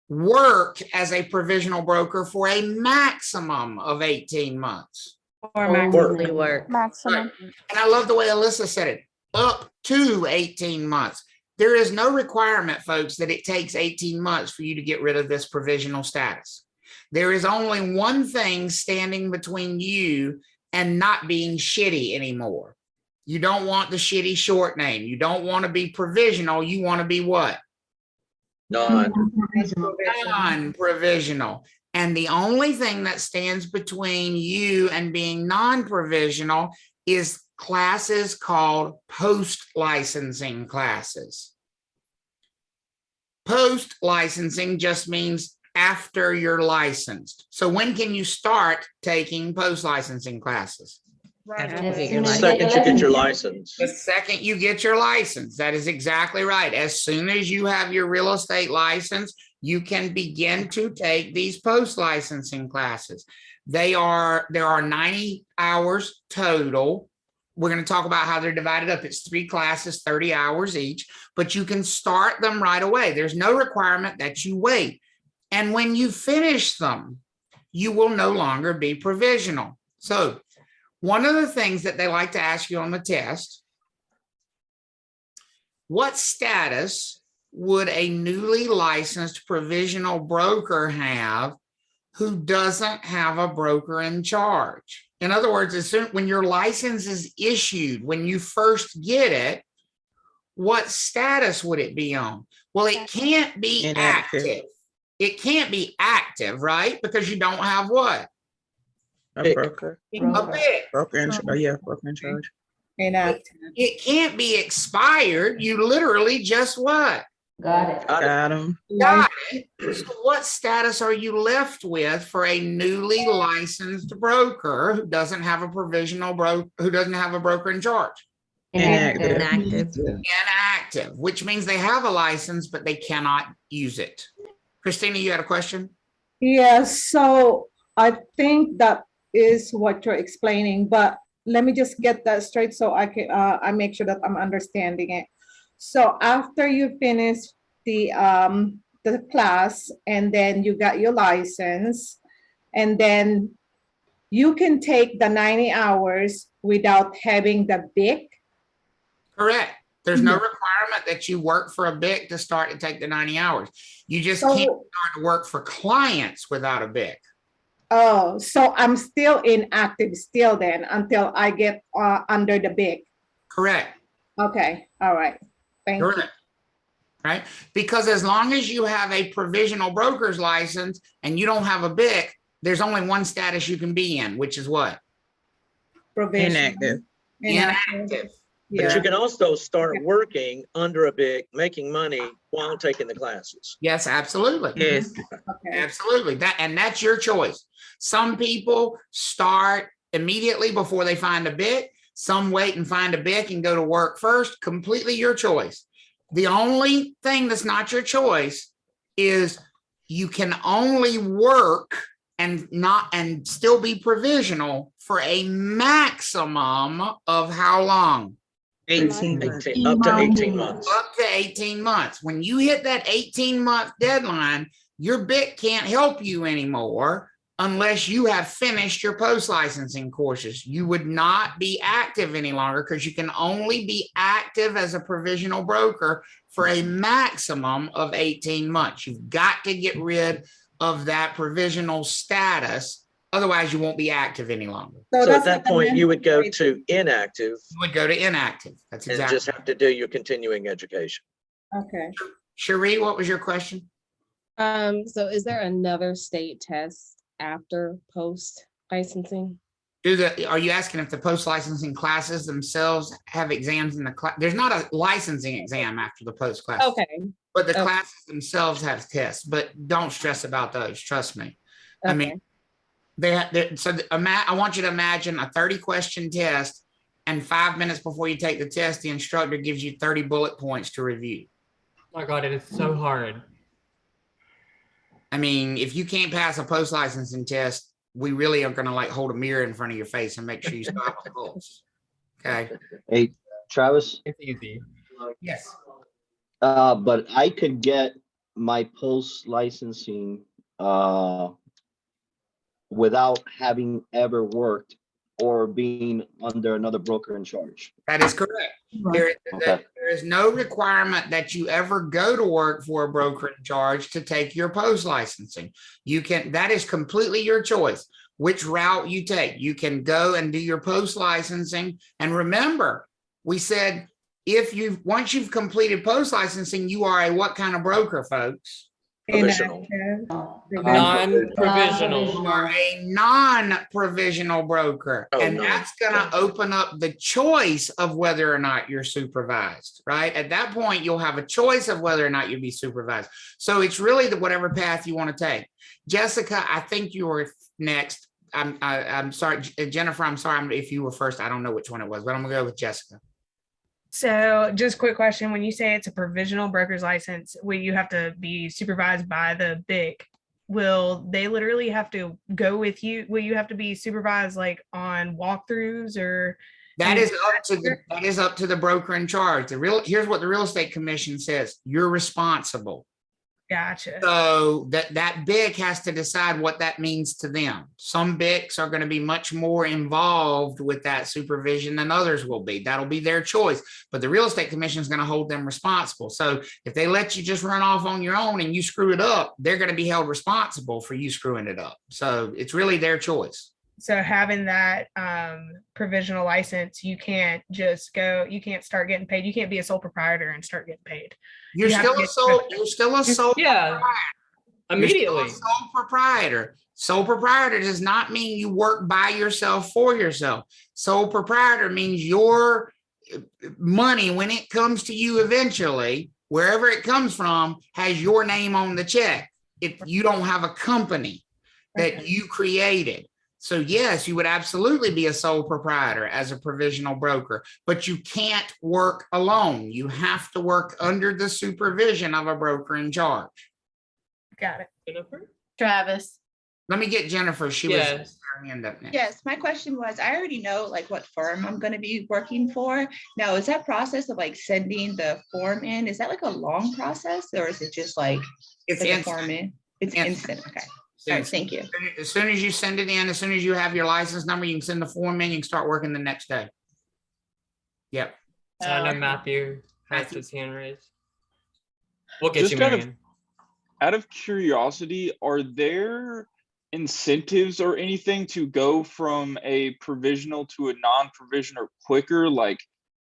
work as a provisional broker for a maximum of 18 months? Only work. Maximum. And I love the way Alyssa said it, up to 18 months. There is no requirement, folks, that it takes 18 months for you to get rid of this provisional status. There is only one thing standing between you and not being shitty anymore. You don't want the shitty short name. You don't want to be provisional. You want to be what? Non-provisional. And the only thing that stands between you and being non-provisional is classes called post-licensing classes. Post-licensing just means after you're licensed. So when can you start taking post-licensing classes? The second you get your license. The second you get your license. That is exactly right. As soon as you have your real estate license, you can begin to take these post-licensing classes. There are 90 hours total. We're going to talk about how they're divided up. It's 3 classes, 30 hours each, but you can start them right away. There's no requirement that you wait. And when you finish them, you will no longer be provisional. So one of the things that they like to ask you on the test, what status would a newly licensed provisional broker have who doesn't have a broker in charge? In other words, as soon when your license is issued, when you first get it, what status would it be on? Well, it can't be active. It can't be active, right? Because you don't have what? A broker. A BIC. Broker in charge. Inactive. It can't be expired. You literally just what? Got it. Got him. Got it. So what status are you left with for a newly licensed broker who doesn't have a provisional broker, who doesn't have a broker in charge? Inactive. Inactive, which means they have a license, but they cannot use it. Christina, you had a question? Yes, so I think that is what you're explaining, but let me just get that straight so I can I make sure that I'm understanding it. So after you finish the class and then you got your license, and then you can take the 90 hours without having the BIC? Correct. There's no requirement that you work for a BIC to start to take the 90 hours. You just can't start to work for clients without a BIC. Oh, so I'm still inactive still then until I get under the BIC. Correct. Okay, all right. Thank you. Right? Because as long as you have a provisional broker's license and you don't have a BIC, there's only one status you can be in, which is what? Inactive. Inactive. But you can also start working under a BIC, making money while taking the classes. Yes, absolutely. Yes. Okay. Absolutely. That's your choice. Some people start immediately before they find a BIC. Some wait and find a BIC and go to work first. Completely your choice. The only thing that's not your choice is you can only work and still be provisional for a maximum of how long? 18 months. Up to 18 months. Up to 18 months. When you hit that 18-month deadline, your BIC can't help you anymore unless you have finished your post-licensing courses. You would not be active any longer because you can only be active as a provisional broker for a maximum of 18 months. You've got to get rid of that provisional status. Otherwise, you won't be active any longer. So at that point, you would go to inactive. You would go to inactive. That's And exactly. just have to do your continuing education. Okay. Cherie, what was your question? So is there another state test after post licensing? Are you asking if the post licensing classes themselves have exams in the class? There's not a licensing exam after the post class. Okay. But the Okay. classes themselves have tests, but don't stress about those. Trust me. I mean, I want you to imagine a 30-question test, and 5 minutes before you take the test, the instructor gives you 30 bullet points to review. Oh my God, it is so hard. I mean, if you can't pass a post licensing test, we really are going to like hold a mirror in front of your face and make sure you still have a pulse. Okay. Hey, Travis, It's easy. Yes. but I could get my post licensing without having ever worked or being under another broker in charge. That is correct. There is no requirement that you ever go to work for a broker in charge to take your post licensing. That is completely your choice, which route you take. You can go and do your post licensing. And remember, we said, once you've completed post licensing, you are a what kind of broker, folks? Provisional. Non-provisional. You are a non-provisional broker. Oh, and no. that's going to open up the choice of whether or not you're supervised, right? At that point, you'll have a choice of whether or not you'll be supervised. So it's really whatever path you want to take. Jessica, I think you were next. I'm sorry, Jennifer, I'm sorry if you were first. I don't know which one it was, but I'm gonna go with Jessica. So just quick question, when you say it's a provisional broker's license, will you have to be supervised by the BIC? Will they literally have to go with you? Will you have to be supervised like on walkthroughs or? That is up to the broker in charge. Here's what the Real Estate Commission says. You're responsible. Gotcha. So that BIC has to decide what that means to them. Some BICs are going to be much more involved with that supervision than others will be. That'll be their choice. But the Real Estate Commission is going to hold them responsible. So if they let you just run off on your own and you screw it up, they're going to be held responsible for you screwing it up. So it's really their choice. So having that provisional license, you can't just go, you can't start getting paid. You can't be a sole proprietor and start getting paid. You're still a sole Yeah, immediately. You're still a sole proprietor. Sole proprietor does not mean you work by yourself for yourself. Sole proprietor means your money, when it comes to you eventually, wherever it comes from, has your name on the check. If you don't have a company that you created. So yes, you would absolutely be a sole proprietor as a provisional broker, but you can't work alone. You have to work under the supervision of a broker in charge. Got it. Jennifer? Travis. Let me get Jennifer. She was her hand up next. Yes, my question was, I already know like what firm I'm going to be working for. Now, is that process of like sending the form in, is that like a long process or is it just like it's instant? form in? It's instant. Okay. All right, thank you. As soon as you send it in, as soon as you have your license number, you can send the form in, you can start working the next day. Yep. I know Matthew has his hand raised. We'll get Just you, Marion. Out of curiosity, are there incentives or anything to go from a provisional to a non-provisional quicker? Like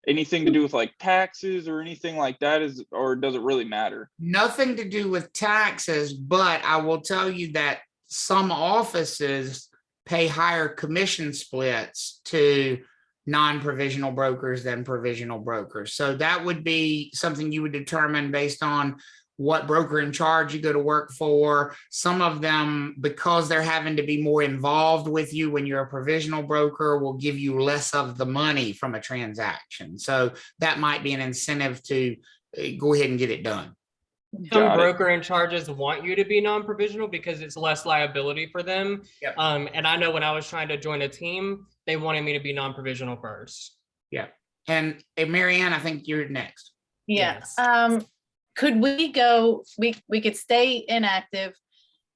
anything to do with like taxes or anything like that, or does it really matter? Nothing to do with taxes, but I will tell you that some offices pay higher commission splits to non-provisional brokers than provisional brokers. So that would be something you would determine based on what broker in charge you go to work for. Some of them, because they're having to be more involved with you when you're a provisional broker, will give you less of the money from a transaction. So that might be an incentive to go ahead and get it done. Some broker in charges want you to be non-provisional because it's less liability for them. Yep. And I know when I was trying to join a team, they wanted me to be non-provisional first. Yeah. And Marianne, I think you're next. Yes. Could we go, we could stay inactive,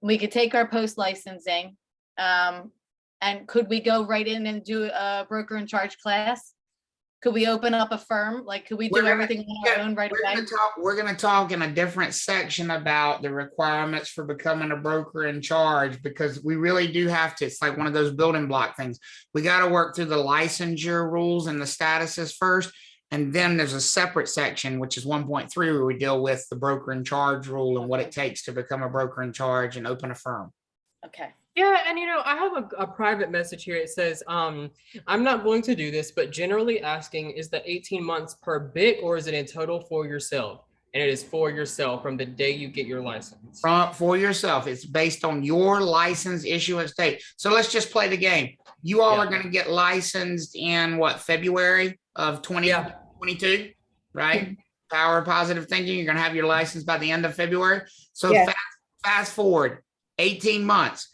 we could take our post licensing, and could we go right in and do a broker in charge class? Could we open up a firm? Like, could we do everything on our own right away? We're going to talk in a different section about the requirements for becoming a broker in charge, because we really do have to. It's like one of those building block things. We got to work through the licensure rules and the statuses first. And then there's a separate section, which is 1.3, where we deal with the broker in charge rule and what it takes to become a broker in charge and open a firm. Okay. Yeah, and I have a private message here. It says, I'm not going to do this, but generally asking, is the 18 months per BIC or is it in total for yourself? And it is for yourself from the day you get your license. For yourself. It's based on your license issuance date. So let's just play the game. You all are going to get licensed in what, February of 2022, right? Power of positive thinking. You're going to have your license by the end of February. So fast forward 18 months.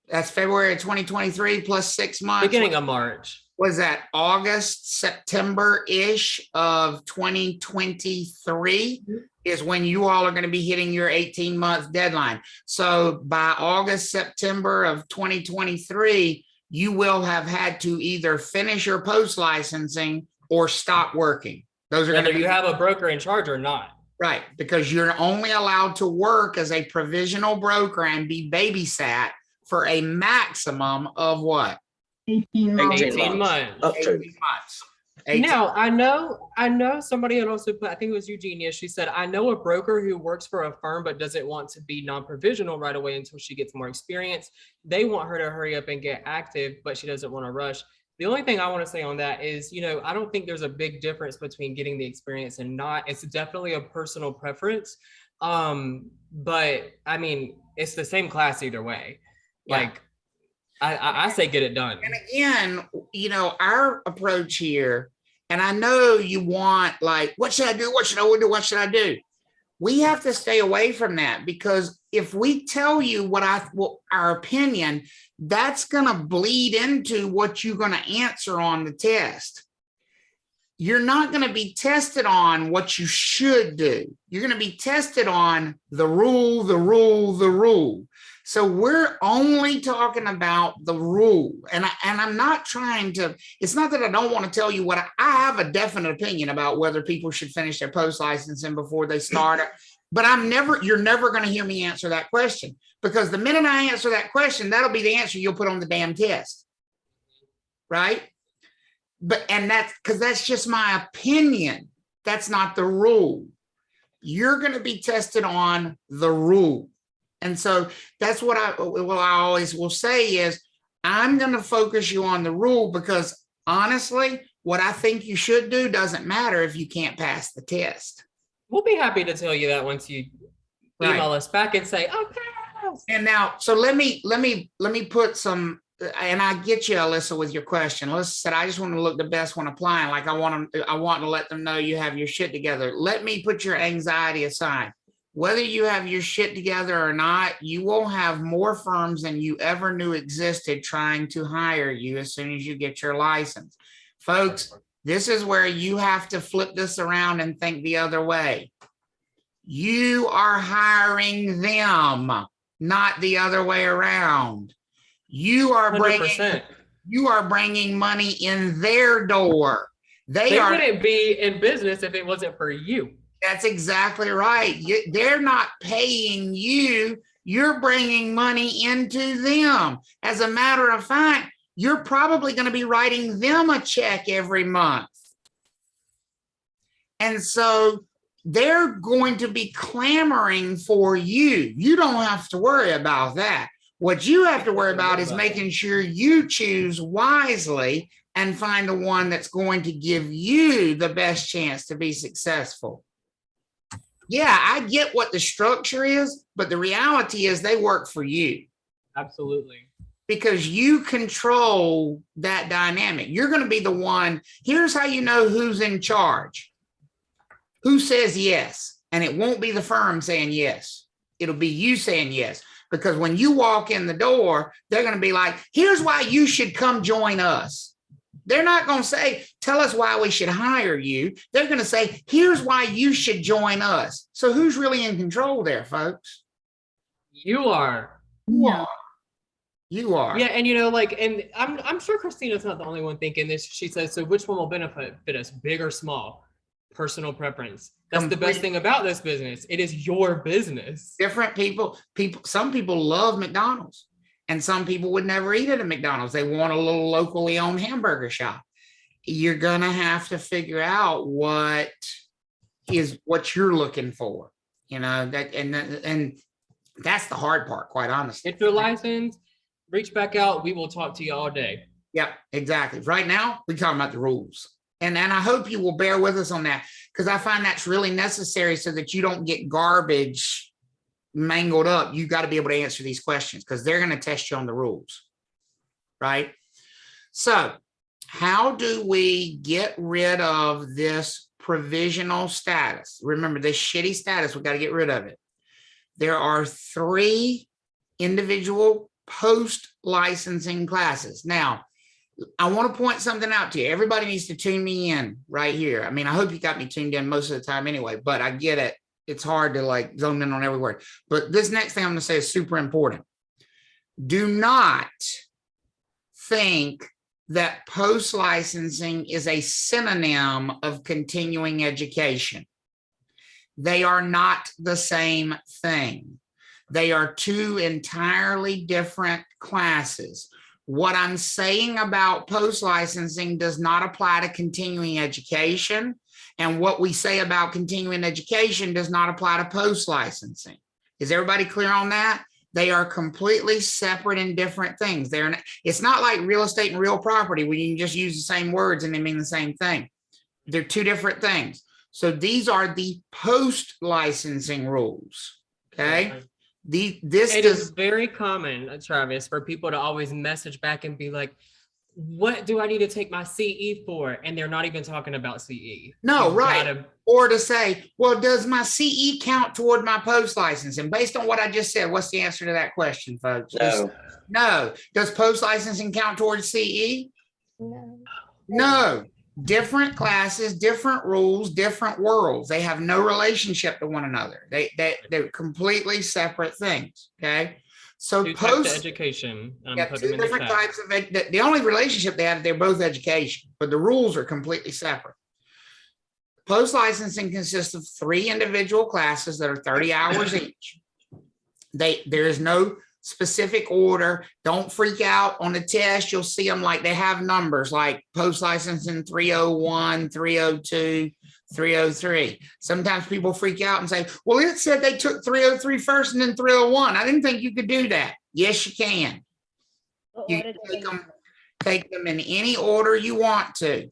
That's February of 2023 plus 6 months. Beginning of March. Was that August, September-ish of 2023 is when you all are going to be hitting your 18-month deadline. So by August, September of 2023, you will have had to either finish your post-licensing or stop working. Those are going to be, you have a broker in charge or not. Right, because you're only allowed to work as a provisional broker and be babysat for a maximum of what? 18 months. 18 months. Up to. 18 months. 18 Now, I know somebody had also put, I think it was Eugenia, she said, I know a broker who works for a firm but doesn't want to be non-provisional right away until she gets more experience. They want her to hurry up and get active, but she doesn't want to rush. The only thing I want to say on that is, I don't think there's a big difference between getting the experience and not. It's definitely a personal preference. But I mean, it's the same class either way. Yeah. Like, I say get it done. And again, our approach here, and I know you want like, what should I do? What should I do? What should I do? We have to stay away from that, because if we tell you our opinion, that's going to bleed into what you're going to answer on the test. You're not going to be tested on what you should do. You're going to be tested on the rule, the rule, the rule. So we're only talking about the rule. And I'm not trying to, it's not that I don't want to tell you what I have a definite opinion about whether people should finish their post-licensing before they start. But you're never going to hear me answer that question, because the minute I answer that question, that'll be the answer you'll put on the damn test. Right? And that's just my opinion. That's not the rule. You're going to be tested on the rule. And so that's what I always will say is, I'm going to focus you on the rule, because honestly, what I think you should do doesn't matter if you can't pass the test. We'll be happy to tell you that once you email us back and say, okay. And now, so let me put some, and I get you, Alyssa, with your question. Alyssa said, I just want to look the best when applying. Like I want to let them know you have your shit together. Let me put your anxiety aside. Whether you have your shit together or not, you will have more firms than you ever knew existed trying to hire you as soon as you get your license. Folks, this is where you have to flip this around and think the other way. You are hiring them, not the other way around. You are bringing money in their door. They wouldn't be in business if it wasn't for you. That's exactly right. They're not paying you. You're bringing money into them. As a matter of fact, you're probably going to be writing them a check every month. And so they're going to be clamoring for you. You don't have to worry about that. What you have to worry about is making sure you choose wisely and find the one that's going to give you the best chance to be successful. Yeah, I get what the structure is, but the reality is they work for you. Absolutely. Because you control that dynamic. You're going to be the one. Here's how you know who's in charge. Who says yes? And it won't be the firm saying yes. It'll be you saying yes. Because when you walk in the door, they're going to be like, here's why you should come join us. They're not going to say, tell us why we should hire you. They're going to say, here's why you should join us. So who's really in control there, folks? You are. You are. You are. Yeah, and and I'm sure Christina's not the only one thinking this. She says, so which one will benefit us, big or small? Personal preference. That's the best thing about this business. It is your business. Different people, some people love McDonald's. And some people would never eat at a McDonald's. They want a little locally owned hamburger shop. You're going to have to figure out what you're looking for, and that's the hard part, quite honestly. Get your license, reach back out. We will talk to you all day. Yeah, exactly. Right now, we're talking about the rules. And I hope you will bear with us on that, because I find that's really necessary so that you don't get garbage mangled up. You got to be able to answer these questions because they're going to test you on the rules, right? So how do we get rid of this provisional status? Remember, this shitty status, we got to get rid of it. There are 3 individual post-licensing classes. Now, I want to point something out to you. Everybody needs to tune me in right here. I mean, I hope you got me tuned in most of the time anyway, but I get it. It's hard to like zone in on every word. But this next thing I'm going to say is super important. Do not think that post-licensing is a synonym of continuing education. They are not the same thing. They are 2 entirely different classes. What I'm saying about post-licensing does not apply to continuing education. And what we say about continuing education does not apply to post-licensing. Is everybody clear on that? They are completely separate and different things. It's not like real estate and real property where you can just use the same words and they mean the same thing. They're 2 different things. So these are the post-licensing rules, okay? It is very common, Travis, for people to always message back and be like, what do I need to take my CE for? And they're not even talking about CE. No, right. Or to say, well, does my CE count toward my post-license? And based on what I just said, what's the answer to that question, folks? No. No. Does post-licensing count towards CE? No. No. Different classes, different rules, different worlds. They have no relationship to one another. They're completely separate things. Okay. So 2 types of education. 2 different types of the only relationship they have, they're both education, but the rules are completely separate. Post-licensing consists of 3 individual classes that are 30 hours each. There is no specific order. Don't freak out on the test. You'll see them like they have numbers like post-licensing 301, 302, 303. Sometimes people freak out and say, well, it said they took 303 first and then 301. I didn't think you could do that. Yes, you can. You can take them in any order you want to.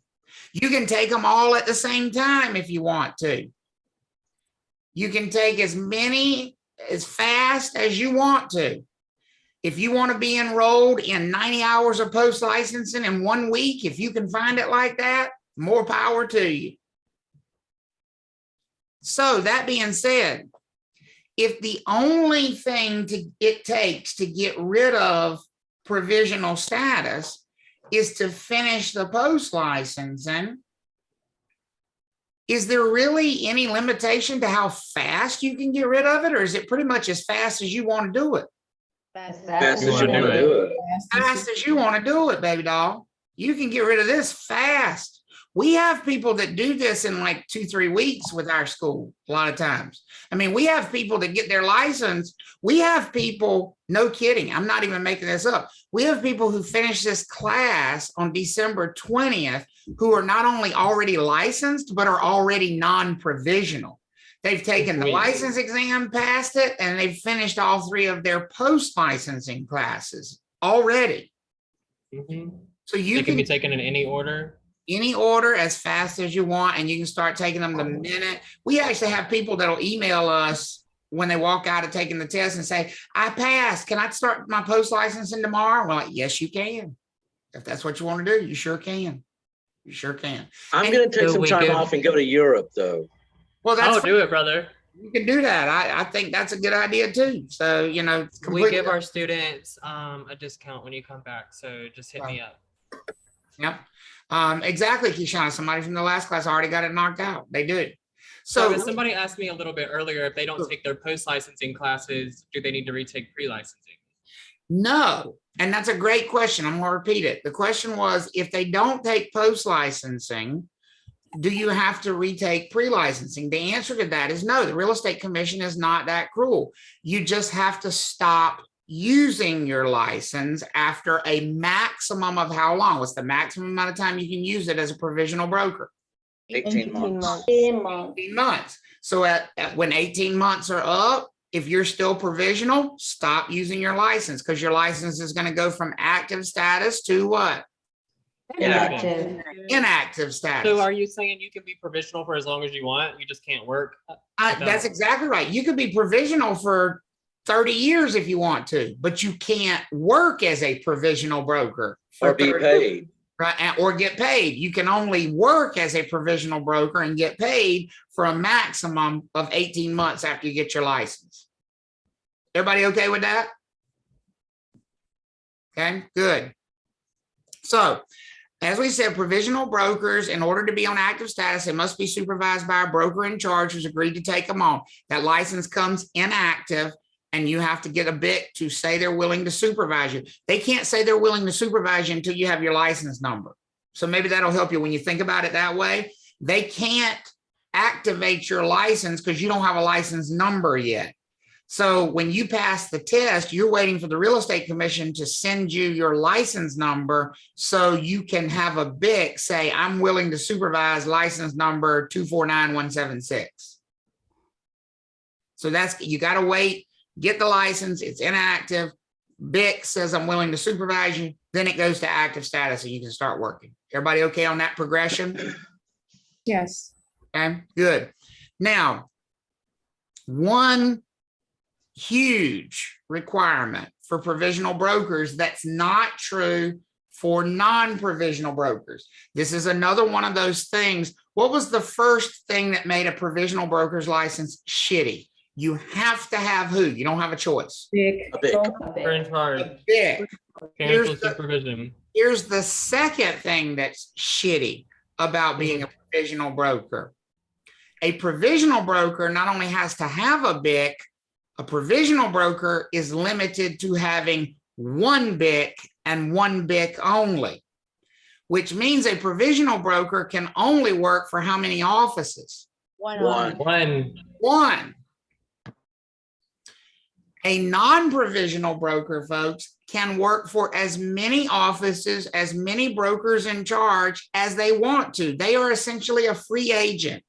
You can take them all at the same time if you want to. You can take as many as fast as you want to. If you want to be enrolled in 90 hours of post-licensing in 1 week, if you can find it like that, more power to you. So that being said, if the only thing it takes to get rid of provisional status is to finish the post-licensing, is there really any limitation to how fast you can get rid of it, or is it pretty much as fast as you want to do it? Fast as you want to do it. Fast as you want to do it, baby doll. You can get rid of this fast. We have people that do this in like 2-3 weeks with our school a lot of times. I mean, we have people that get their license. We have people, no kidding, I'm not even making this up. We have people who finish this class on December 20th who are not only already licensed, but are already non-provisional. They've taken the license exam, passed it, and they've finished all 3 of their post-licensing classes already. So you can be taken in any order? Any order as fast as you want, and you can start taking them the minute. We actually have people that'll email us when they walk out of taking the test and say, I passed. Can I start my post-licensing tomorrow? We're like, yes, you can. If that's what you want to do, you sure can. You sure can. I'm going to take some time off and go to Europe, though. Well, that's do it, brother. You can do that. I think that's a good idea too. So, you know, we give our students a discount when you come back. So just hit me up. Yep. Exactly, Kishana. Somebody from the last class already got it knocked out. They do. So somebody asked me a little bit earlier, if they don't take their post-licensing classes, do they need to retake pre-licensing? No. And that's a great question. I'm going to repeat it. The question was, if they don't take post-licensing, do you have to retake pre-licensing? The answer to that is no. The Real Estate Commission is not that cruel. You just have to stop using your license after a maximum of how long? What's the maximum amount of time you can use it as a provisional broker? 18 months. 18 months. So when 18 months are up, if you're still provisional, stop using your license because your license is going to go from active status to what? Inactive. Inactive status. So are you saying you can be provisional for as long as you want? You just can't work? That's exactly right. You could be provisional for 30 years if you want to, but you can't work as a provisional broker Or be 30 paid. right? Or get paid. You can only work as a provisional broker and get paid for a maximum of 18 months after you get your license. Everybody okay with that? Okay, good. So, as we said, provisional brokers, in order to be on active status, they must be supervised by a broker in charge who's agreed to take them on. That license comes inactive, and you have to get a BIC to say they're willing to supervise you. They can't say they're willing to supervise you until you have your license number. So maybe that'll help you when you think about it that way. They can't activate your license because you don't have a license number yet. So when you pass the test, you're waiting for the real estate commission to send you your license number so you can have a BIC say, I'm willing to supervise license number 249176. So that's, you got to wait, get the license, it's inactive. BIC says, I'm willing to supervise you. Then it goes to active status and you can start working. Everybody okay on that progression? Yes. Okay, good. Now, one huge requirement for provisional brokers that's not true for non-provisional brokers. This is another one of those things. What was the first thing that made a provisional broker's license shitty? You have to have who? You don't have a choice. BIC. A BIC. We're in charge. A BIC. Financial supervision. Here's the second thing that's shitty about being a provisional broker. A provisional broker not only has to have a BIC, a provisional broker is limited to having one BIC and one BIC only, which means a provisional broker can only work for how many offices? One. A non-provisional broker, folks, can work for as many offices, as many brokers in charge as they want to. They are essentially a free agent.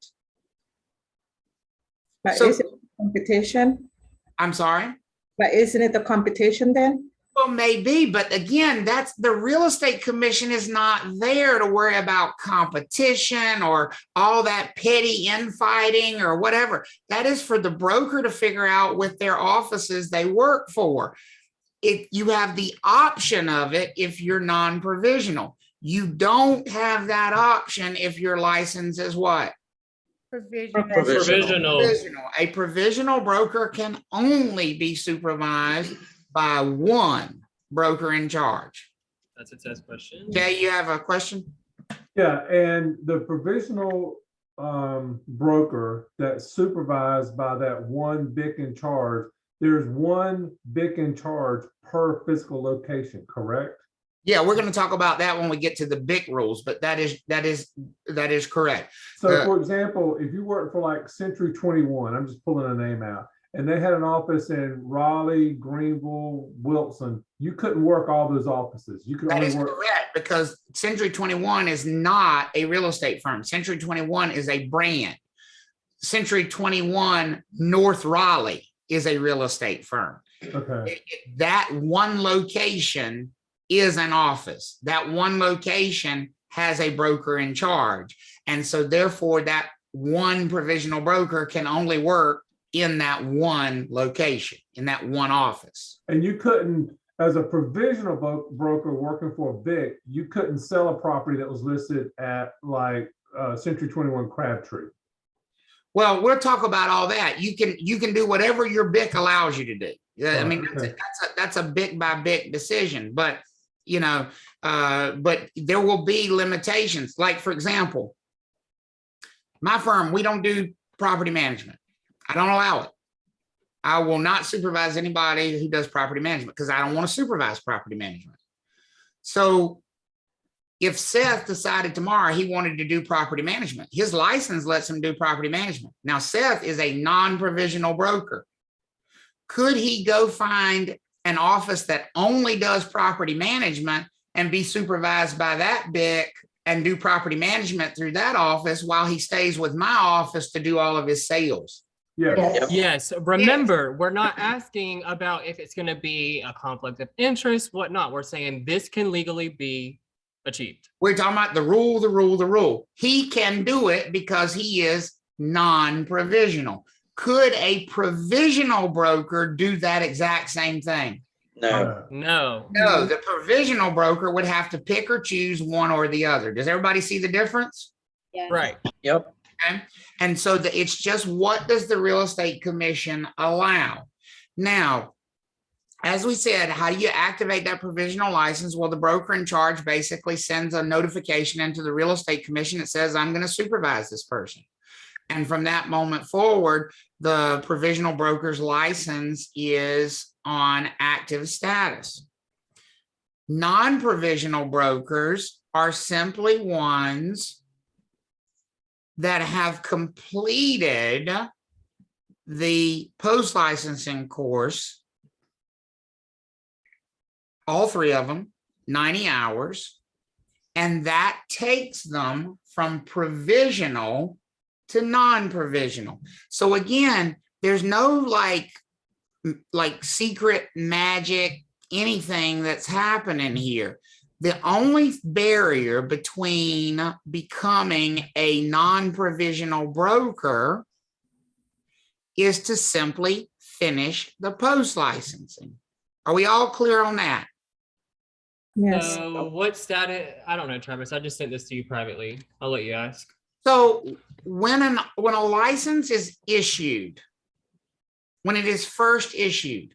But So- is it competition? I'm sorry? But isn't it a competition then? Well, maybe, but again, that's the real estate commission is not there to worry about competition or all that petty infighting or whatever. That is for the broker to figure out with their offices they work for. If you have the option of it, if you're non-provisional, you don't have that option if your license is what? Provisional. A provisional broker can only be supervised by one broker in charge. That's a test question. Jay, you have a question? Yeah, and the provisional broker that's supervised by that one BIC in charge, there's one BIC in charge per physical location, correct? Yeah, we're going to talk about that when we get to the BIC rules, but that is correct. So for example, if you work for like Century 21, I'm just pulling a name out, and they had an office in Raleigh, Greenville, Wilson, you couldn't work all those offices. You could That only is work. correct, because Century 21 is not a real estate firm. Century 21 is a brand. Century 21 North Raleigh is a real estate firm. Okay. That one location is an office. That one location has a broker in charge. And so therefore that one provisional broker can only work in that one location, in that one office. And you couldn't, as a provisional broker working for a BIC, you couldn't sell a property that was listed at like Century 21 Crabtree. Well, we'll talk about all that. You can do whatever your BIC allows you to do. Yeah, I mean, that's a BIC by BIC decision, but you know, but there will be limitations. Like, for example, my firm, we don't do property management. I don't allow it. I will not supervise anybody who does property management because I don't want to supervise property management. So if Seth decided tomorrow he wanted to do property management, his license lets him do property management. Now, Seth is a non-provisional broker. Could he go find an office that only does property management and be supervised by that BIC and do property management through that office while he stays with my office to do all of his sales? Yes. Yes, remember, we're not asking about if it's gonna be a conflict of interest, whatnot. We're saying this can legally be achieved. We're talking about the rule. He can do it because he is non-provisional. Could a provisional broker do that exact same thing? No. No. No, the provisional broker would have to pick or choose one or the other. Does everybody see the difference? Right. Yep. Okay. And so it's just, what does the real estate commission allow? Now, as we said, how do you activate that provisional license? Well, the broker in charge basically sends a notification into the real estate commission that says, I'm going to supervise this person. And from that moment forward, the provisional broker's license is on active status. Non-provisional brokers are simply ones that have completed the post-licensing course, all three of them, 90 hours, and that takes them from provisional to non-provisional. So again, there's no like secret magic, anything that's happening here. The only barrier between becoming a non-provisional broker is to simply finish the post-licensing. Are we all clear on that? Yes. So what status? I don't know, Travis. I just sent this to you privately. I'll let you ask. So when a license is issued, when it is first issued,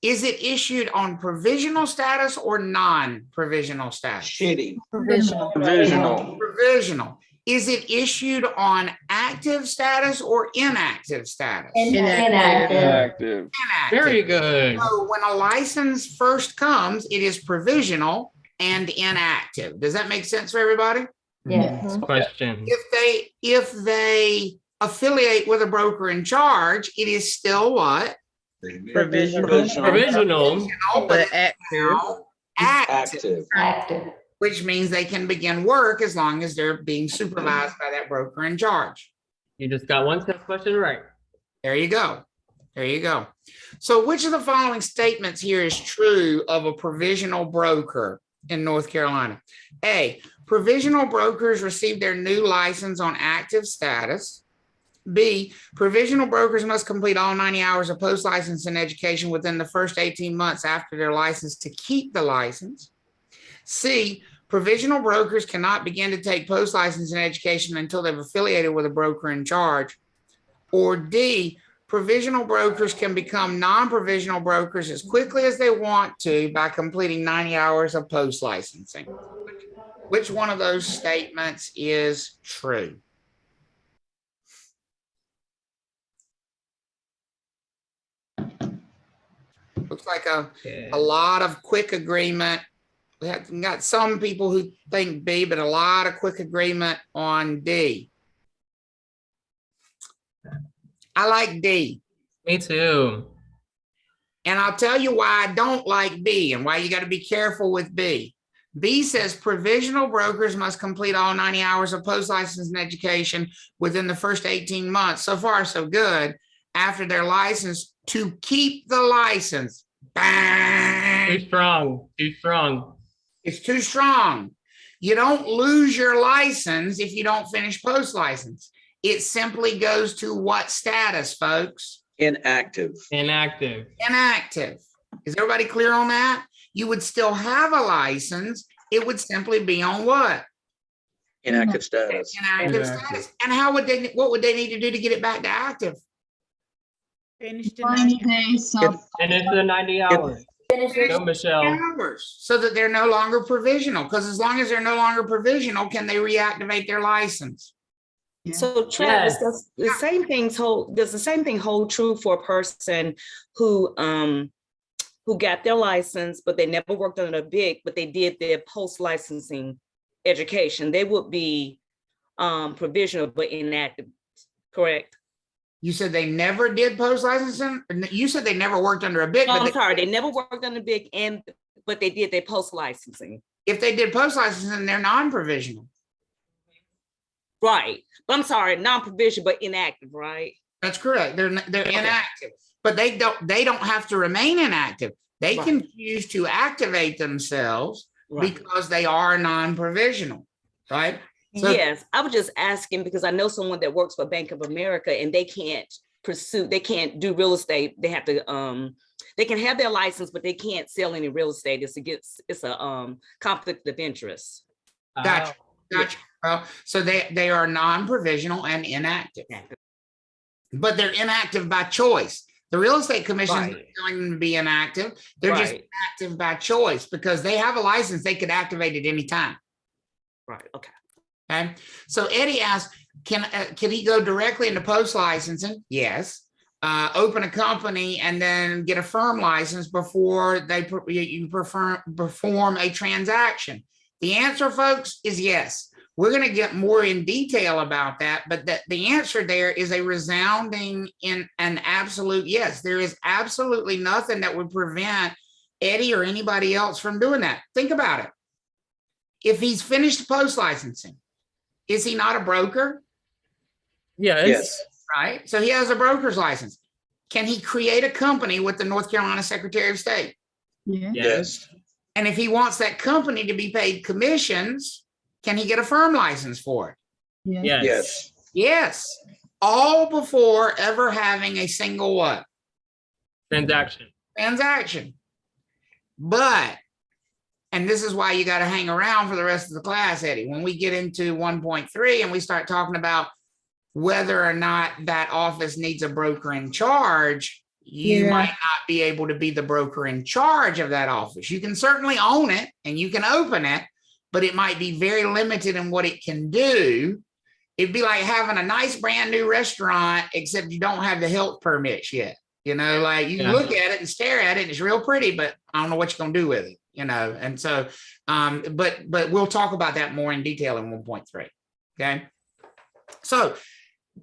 is it issued on provisional status or non-provisional status? Shitty. Provisional. Provisional. Is it issued on active status or inactive status? Inactive. Very good. So when a license first comes, it is provisional and inactive. Does that make sense for everybody? Yes. Question. If they affiliate with a broker in charge, it is still what? Provisional. Provisional. But active. active, which means they can begin work as long as they're being supervised by that broker in charge. You just got one test question right. There you go. There you go. So which of the following statements here is true of a provisional broker in North Carolina? A, provisional brokers receive their new license on active status. B, provisional brokers must complete all 90 hours of post-licensing education within the first 18 months after their license to keep the license. C, provisional brokers cannot begin to take post-licensing education until they've affiliated with a broker in charge. Or D, provisional brokers can become non-provisional brokers as quickly as they want to by completing 90 hours of post-licensing. Which one of those statements is true? Looks like a lot of quick agreement. We have got some people who think B, but a lot of quick agreement on D. I like D. Me too. And I'll tell you why I don't like B and why you got to be careful with B. B says provisional brokers must complete all 90 hours of post-licensing education within the first 18 months. So far, so good. After their license to keep the license. Bang! Too strong. Too strong. It's too strong. You don't lose your license if you don't finish post-license. It simply goes to what status, folks? Inactive. Inactive. Inactive. Is everybody clear on that? You would still have a license. It would simply be on what? Inactive status. Inactive status. And what would they need to do to get it back to active? Finish the 90 days. Finish the 90 hours. Go, Michelle. Hours, so that they're no longer provisional. Because as long as they're no longer provisional, can they reactivate their license? So Travis, does the same thing hold true for a person who got their license, but they never worked under a BIC, but they did their post-licensing education? They would be provisional but inactive, correct? You said they never did post-licensing? You said they never worked under a BIC. No, I'm sorry, they never worked under BIC, but they did their post-licensing. If they did post-licensing, they're non-provisional. Right, but I'm sorry, non-provisional but inactive, right? That's correct. They're inactive, but they don't have to remain inactive. They can choose to activate themselves because they are non-provisional, right? So, Yes, I was just asking because I know someone that works for Bank of America and they can't do real estate. They have to, they can have their license, but they can't sell any real estate. It's a conflict of interest. Gotcha. Well, so they are non-provisional and inactive, but they're inactive by choice. The real estate commission is not telling them to be inactive. They're just inactive by choice because they have a license. They could activate at any time. Right. Okay. Okay. So Eddie asked, can he go directly into post licensing? Yes. Open a company and then get a firm license before you perform a transaction. The answer, folks, is yes. We're going to get more in detail about that, but the answer there is a resounding in an absolute yes. There is absolutely nothing that would prevent Eddie or anybody else from doing that. Think about it. If he's finished post licensing, is he not a broker? Yes. Right. So he has a broker's license. Can he create a company with the North Carolina Secretary of State? Yes. And if he wants that company to be paid commissions, can he get a firm license for it? Yes. Yes. All before ever having a single what? Transaction. But, and this is why you got to hang around for the rest of the class, Eddie. When we get into 1.3 and we start talking about whether or not that office needs a broker in charge, you might not be able to be the broker in charge of that office. You can certainly own it and you can open it, but it might be very limited in what it can do. It'd be like having a nice brand new restaurant, except you don't have the health permits yet. You know, like you can look at it and stare at it and it's real pretty, but I don't know what you're going to do with it, you know? And so, but we'll talk about that more in detail in 1.3. Okay. So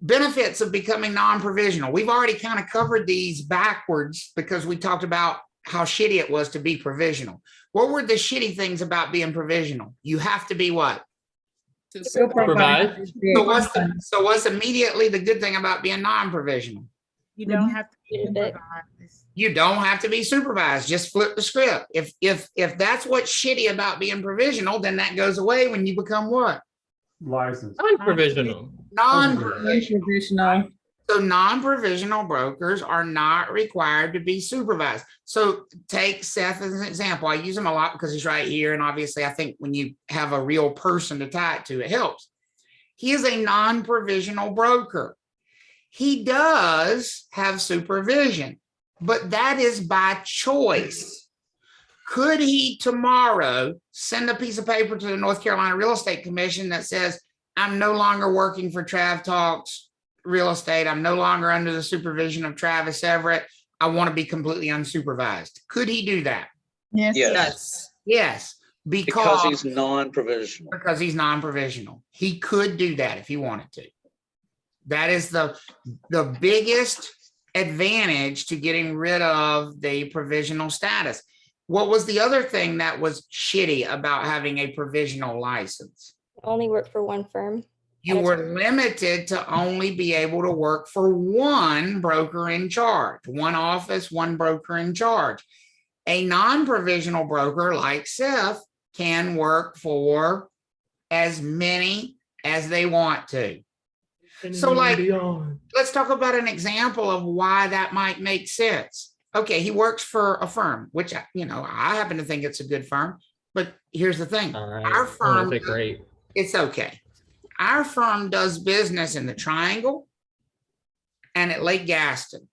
benefits of becoming non-provisional. We've already kind of covered these backwards because we talked about how shitty it was to be provisional. What were the shitty things about being provisional? You have to be what? Supervised. So what's immediately the good thing about being non-provisional? You don't have to be supervised. You don't have to be supervised. Just flip the script. If that's what's shitty about being provisional, then that goes away when you become what? Licensed. Non-provisional. Non-provisional. So non-provisional brokers are not required to be supervised. So take Seth as an example. I use him a lot because he's right here. And obviously I think when you have a real person to tie it to, it helps. He is a non-provisional broker. He does have supervision, but that is by choice. Could he tomorrow send a piece of paper to the North Carolina Real Estate Commission that says, I'm no longer working for Trav Talks Real Estate. I'm no longer under the supervision of Travis Everette. I want to be completely unsupervised. Could he do that? Yes. Because he's non-provisional. Because he's non-provisional. He could do that if he wanted to. That is the biggest advantage to getting rid of the provisional status. What was the other thing that was shitty about having a provisional license? Only work for one firm. You were limited to only be able to work for one broker in charge, one office, one broker in charge. A non-provisional broker like Seth can work for as many as they want to. So like, let's talk about an example of why that might make sense. Okay, he works for a firm, which, you know, I happen to think it's a good firm, but here's the thing. Our firm, great. It's okay. Our firm does business in the Triangle and at Lake Gaston.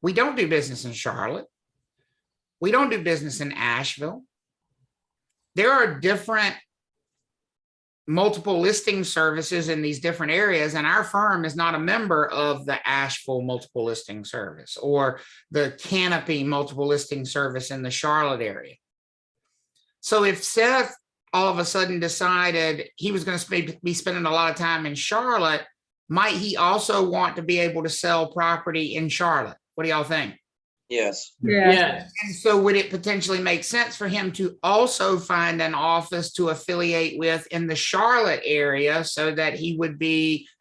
We don't do business in Charlotte. We don't do business in Asheville. There are different multiple listing services in these different areas, and our firm is not a member of the Asheville multiple listing service or the Canopy multiple listing service in the Charlotte area. So if Seth all of a sudden decided he was going to be spending a lot of time in Charlotte, might he also want to be able to sell property in Charlotte? What do y'all think? Yes. Yes. And so would it potentially make sense for him to also find an office to affiliate with in the Charlotte area so that he would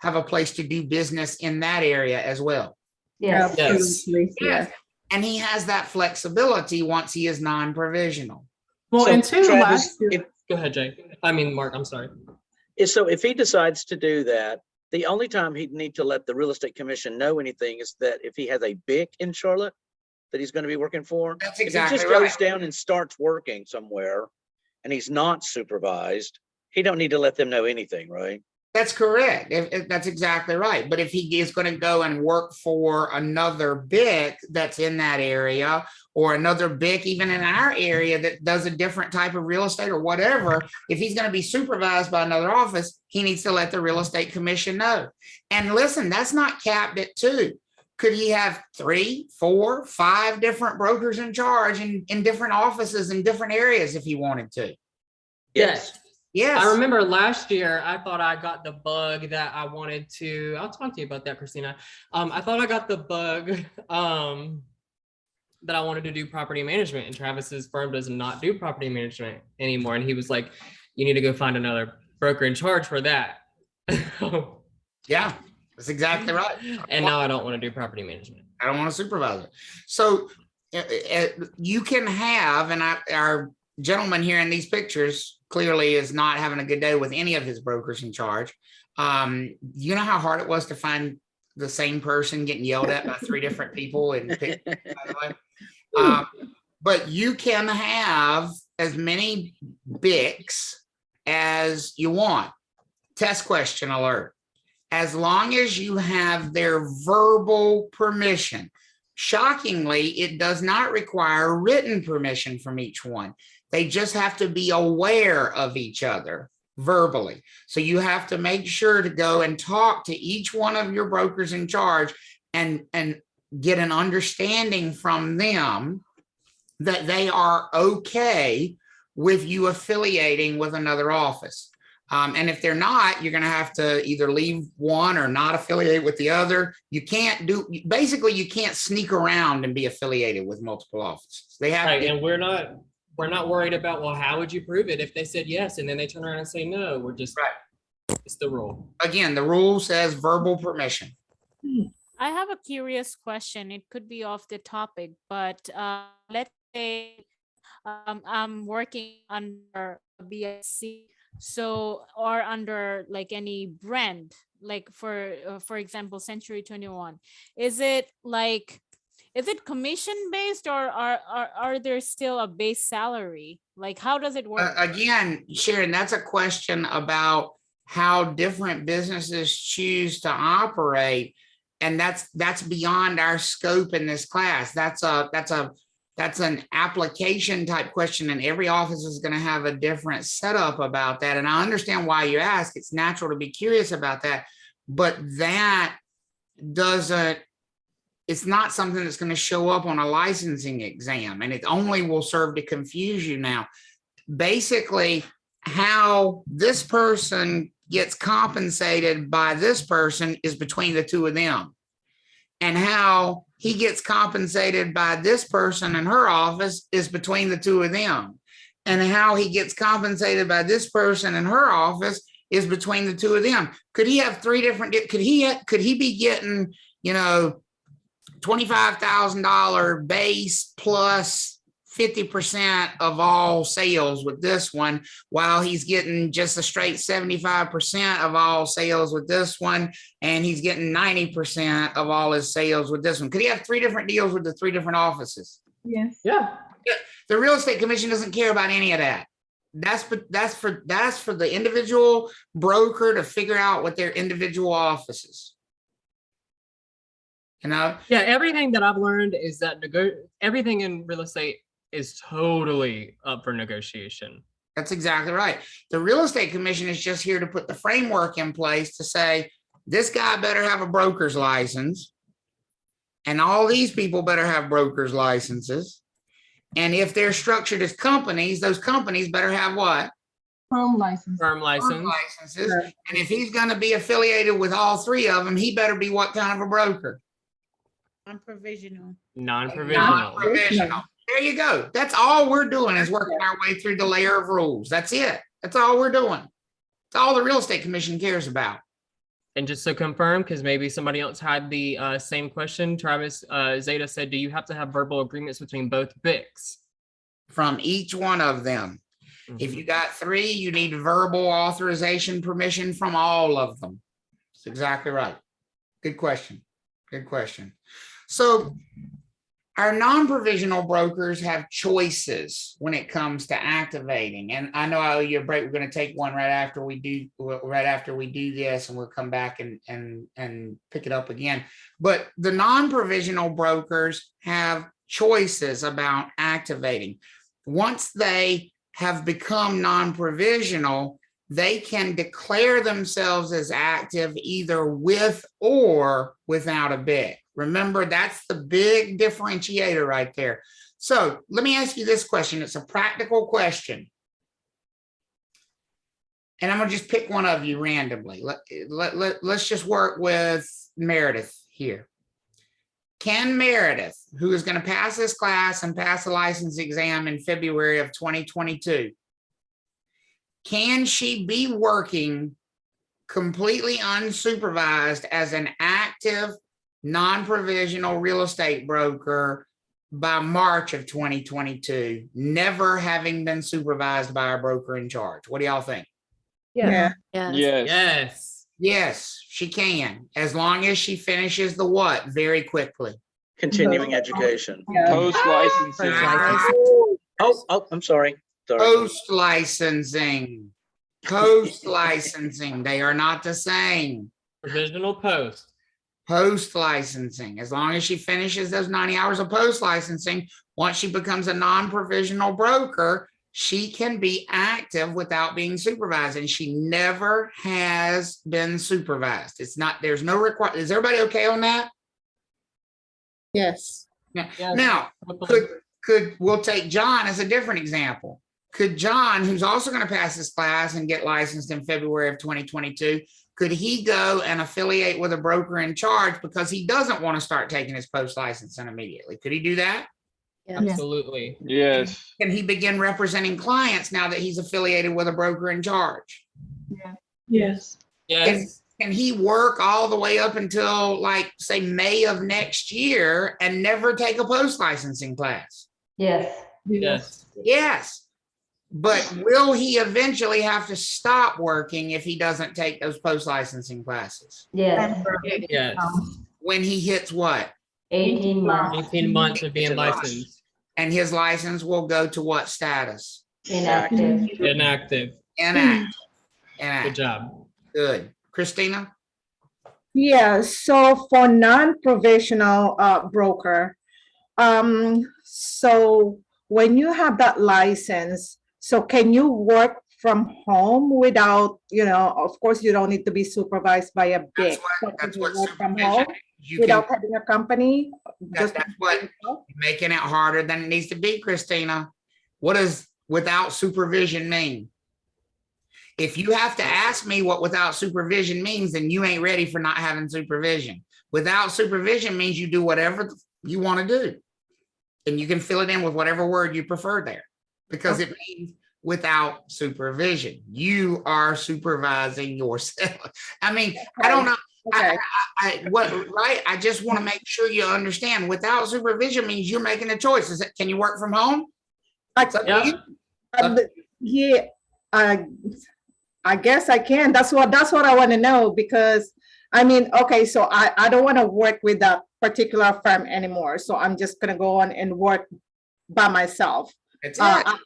have a place to do business in that area as well? Yes. Yes. Absolutely, yes. And he has that flexibility once he is non-provisional. Well, So, and two, Travis, last year, if, Go ahead, Jay. I mean, Mark, I'm sorry. so if he decides to do that, the only time he'd need to let the real estate commission know anything is that if he has a BIC in Charlotte that he's going to be working for. That's If exactly he just right. goes down and starts working somewhere and he's not supervised, he don't need to let them know anything, right? That's correct. That's exactly right. But if he is going to go and work for another BIC that's in that area, or another BIC even in our area that does a different type of real estate or whatever, if he's going to be supervised by another office, he needs to let the real estate commission know. And listen, that's not capped at 2. Could he have 3, 4, 5 different brokers in charge in different offices in different areas if he wanted to? Yes. Yes. I remember last year, I thought I got the bug that I wanted to, I'll talk to you about that, Christina. I thought I got the bug that I wanted to do property management, and Travis's firm does not do property management anymore. And he was like, you need to go find another broker in charge for that. Yeah, that's exactly right. And now I don't want to do property management. I don't want to supervise it. So you can have, and our gentleman here in these pictures clearly is not having a good day with any of his brokers in charge. You know how hard it was to find the same person getting yelled at by 3 different people and pick, by the way. But you can have as many BICs as you want. Test question alert. As long as you have their verbal permission. Shockingly, it does not require written permission from each one. They just have to be aware of each other verbally. So you have to make sure to go and talk to each one of your brokers in charge and get an understanding from them that they are okay with you affiliating with another office. And if they're not, you're going to have to either leave one or not affiliate with the other. You can't basically you can't sneak around and be affiliated with multiple offices. They have Right, and we're not worried about, well, how would you prove it if they said yes and then they turn around and say no? We're just, it's the rule. Again, the rule says verbal permission. I have a curious question. It could be off the topic, but let's say I'm working under a BSC, so or under like any brand, like for example, Century 21. Is it commission based, or are there still a base salary? Like, how does it work? Again, Sharon, that's a question about how different businesses choose to operate. And that's beyond our scope in this class. That's an application type question, and every office is going to have a different setup about that. And I understand why you ask. It's natural to be curious about that, but that it's not something that's going to show up on a licensing exam, and it only will serve to confuse you. Now, basically, how this person gets compensated by this person is between the 2 of them, and how he gets compensated by this person in her office is between the 2 of them, and how he gets compensated by this person in her office is between the 2 of them. Could he have 3 different? Could he be getting, $25,000 base plus 50% of all sales with this one, while he's getting just a straight 75% of all sales with this one, and he's getting 90% of all his sales with this one? Could he have 3 different deals with the 3 different offices? yes. Yeah. The real estate commission doesn't care about any of that. That's for the individual broker to figure out what their individual offices. Yeah, everything that I've learned is that everything in real estate is totally up for negotiation. That's exactly right. The real estate commission is just here to put the framework in place to say, this guy better have a broker's license, and all these people better have broker's licenses. And if they're structured as companies, those companies better have what? Firm license. Firm license. Firm licenses. And if he's going to be affiliated with all 3 of them, he better be what kind of a broker? Non-provisional. Non-provisional. Non-provisional. There you go. That's all we're doing is working our way through the layer of rules. That's it. That's all we're doing. It's all the real estate commission cares about. And just to confirm, because maybe somebody else had the same question, Travis Zeta said, do you have to have verbal agreements between both BICs? From each one of them. If you got 3, you need verbal authorization permission from all of them. That's exactly right. Good question. Good question. So our non-provisional brokers have choices when it comes to activating. And I know I owe you a break. We're going to take one right after we do this, and we'll come back and pick it up again. But the non-provisional brokers have choices about activating. Once they have become non-provisional, they can declare themselves as active either with or without a BIC. Remember, that's the big differentiator right there. So let me ask you this question. It's a practical question. And I'm going to just pick one of you randomly. Let's just work with Meredith here. Can Meredith, who is going to pass this class and pass the license exam in February of 2022, can she be working completely unsupervised as an active non-provisional real estate broker by March of 2022, never having been supervised by a broker in charge? What do y'all think? Yeah. Yes. Yes, she can, as long as she finishes the what very quickly. Continuing education. Post-licensing. Oh, I'm sorry. Post-licensing. Post-licensing. They are not the same. Provisional post. Post-licensing. As long as she finishes those 90 hours of post-licensing, once she becomes a non-provisional broker, she can be active without being supervised, and she never has been supervised. It's not, there's no requirement. Is everybody okay on that? Yes. Now, we'll take John as a different example. Could John, who's also going to pass this class and get licensed in February of 2022, could he go and affiliate with a broker in charge because he doesn't want to start taking his post-licensing immediately? Could he do that? Absolutely. Yes. Can he begin representing clients now that he's affiliated with a broker in charge? Yes. Yes. Can he work all the way up until, like, say, May of next year and never take a post-licensing class? Yes. Yes. Yes. But will he eventually have to stop working if he doesn't take those post-licensing classes? Yes. Yes. When he hits what? 18 months. 18 months of being licensed. And his license will go to what status? Inactive. Inactive. Inactive. Good job. Good. Christina? Yeah, so for non-provisional broker, so when you have that license, so can you work from home without, of course, you don't need to be supervised by a BIC. That's what work from supervision home is. without having a company? That's what making it harder than it needs to be, Christina. What does without supervision mean? If you have to ask me what without supervision means, then you ain't ready for not having supervision. Without supervision means you do whatever you want to do. And you can fill it in with whatever word you prefer there, because it means without supervision. You are supervising yourself. I mean, I don't know. Okay. Right? I just want to make sure you understand. Without supervision means you're making a choice. Can you work from home? Yeah, I guess I can. That's what I want to know, because I mean, okay, so I don't want to work with that particular firm anymore. So I'm just gonna go on and work by myself at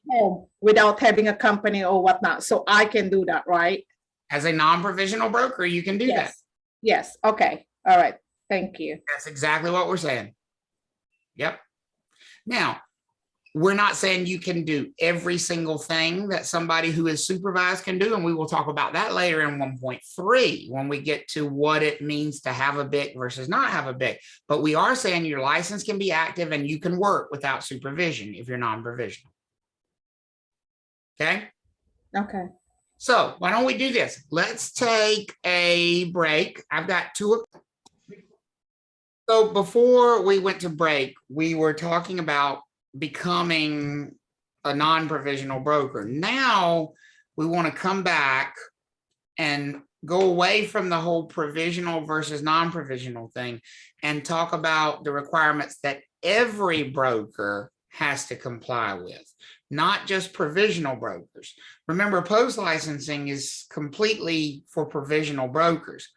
home without having a company or whatnot. So I can do that, right? As a non-provisional broker, you can do that. Yes. Okay. All right. Thank you. That's exactly what we're saying. Yep. Now, we're not saying you can do every single thing that somebody who is supervised can do, and we will talk about that later in 1.3 when we get to what it means to have a BIC versus not have a BIC. But we are saying your license can be active and you can work without supervision if you're non-provisional. Okay? Okay. So why don't we do this? Let's take a break. I've got So before we went to break, we were talking about becoming a non-provisional broker. Now we want to come back and go away from the whole provisional versus non-provisional thing and talk about the requirements that every broker has to comply with, not just provisional brokers. Remember, post licensing is completely for provisional brokers,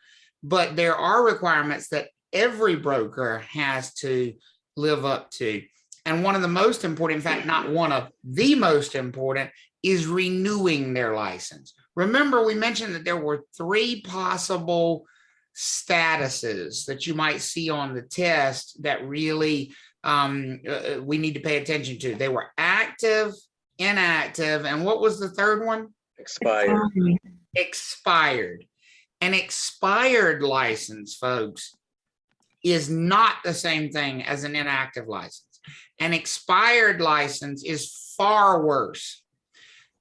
but there are requirements that every broker has to live up to. And one of the most important, in fact, not one of the most important, is renewing their license. Remember, we mentioned that there were 3 possible statuses that you might see on the test that really we need to pay attention to. They were active, inactive, and what was the third one? Expired. Expired. An expired license, folks, is not the same thing as an inactive license. An expired license is far worse.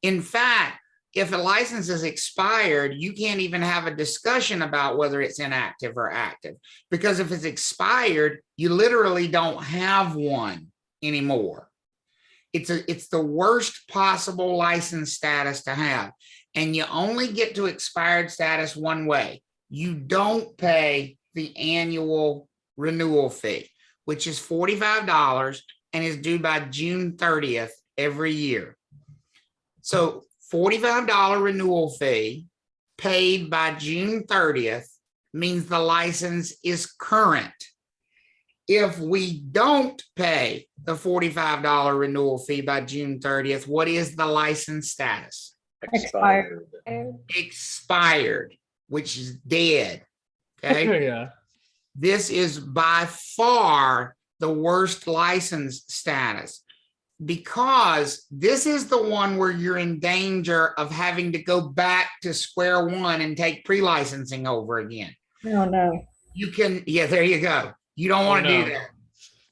In fact, if a license is expired, you can't even have a discussion about whether it's inactive or active, because if it's expired, you literally don't have one anymore. It's the worst possible license status to have. And you only get to expired status one way. You don't pay the annual renewal fee, which is $45 and is due by June 30th every year. So $45 renewal fee paid by June 30th means the license is current. If we don't pay the $45 renewal fee by June 30th, what is the license status? Expired. Expired, which is dead. Okay. Yeah. This is by far the worst license status, because this is the one where you're in danger of having to go back to square one and take pre-licensing over again. Oh, no. You can, yeah, there you go. You don't want to do that.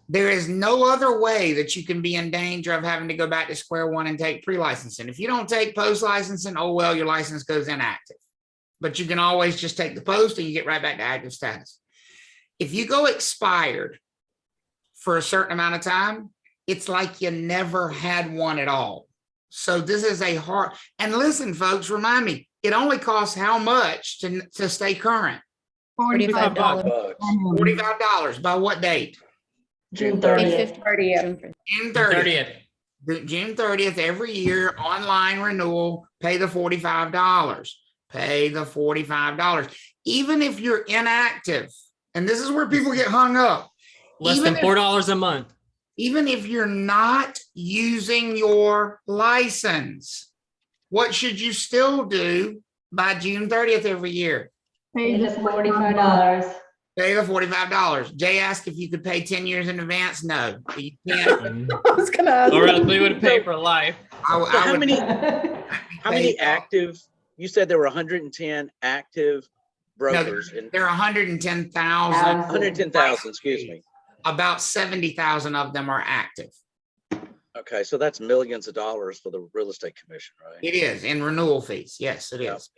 There is no other way that you can be in danger of having to go back to square one and take pre-licensing. If you don't take post-licensing, oh, well, your license goes inactive. But you can always just take the post and you get right back to active status. If you go expired for a certain amount of time, it's like you never had one at all. So this is a hard, and listen, folks, remind me, it only costs how much to stay current? $45. $45. By what date? June 30th. June 30th. June 30th every year, online renewal, pay the $45. Pay the $45. Even if you're inactive, and this is where people get hung up. Less than $4 a month. Even if you're not using your license, what should you still do by June 30th every year? Pay the $45. Pay the $45. Jay asked if you could pay 10 years in advance. No, you can't. I was gonna ask. Or else we would pay for life. So how many active, you said there were 110 active brokers. No, there are 110,000. 110,000, excuse me. About 70,000 of them are active. Okay, so that's millions of dollars for the real estate commission, right? It is in renewal fees. Yes, it is.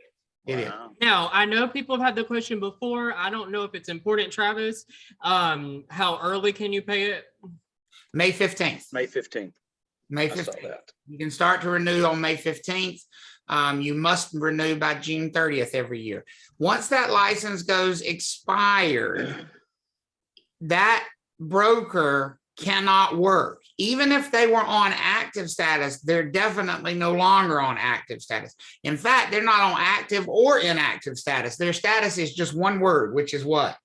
It is. Now, I know people have had the question before. I don't know if it's important, Travis. How early can you pay it? May 15th. May 15th. May 15th. You can start to renew on May 15th. You must renew by June 30th every year. Once that license goes expired, that broker cannot work. Even if they were on active status, they're definitely no longer on active status. In fact, they're not on active or inactive status. Their status is just one word, which is what?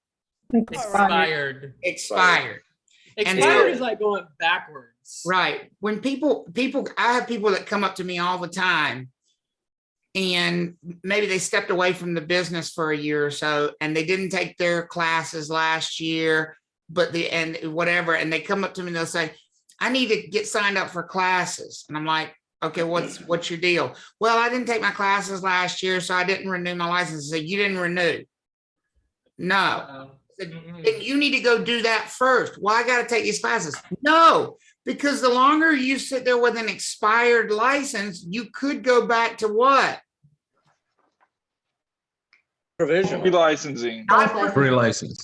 Expired. Expired. Expired is like going backwards. Right. When people, I have people that come up to me all the time, and maybe they stepped away from the business for a year or so, and they didn't take their classes last year, and they come up to me and they'll say, I need to get signed up for classes. And I'm like, okay, what's your deal? Well, I didn't take my classes last year, so I didn't renew my license. I said, you didn't renew? No. Then you need to go do that first. Well, I got to take these classes. No, because the longer you sit there with an expired license, you could go back to what? Provisional. Prelicensing. Pre-license.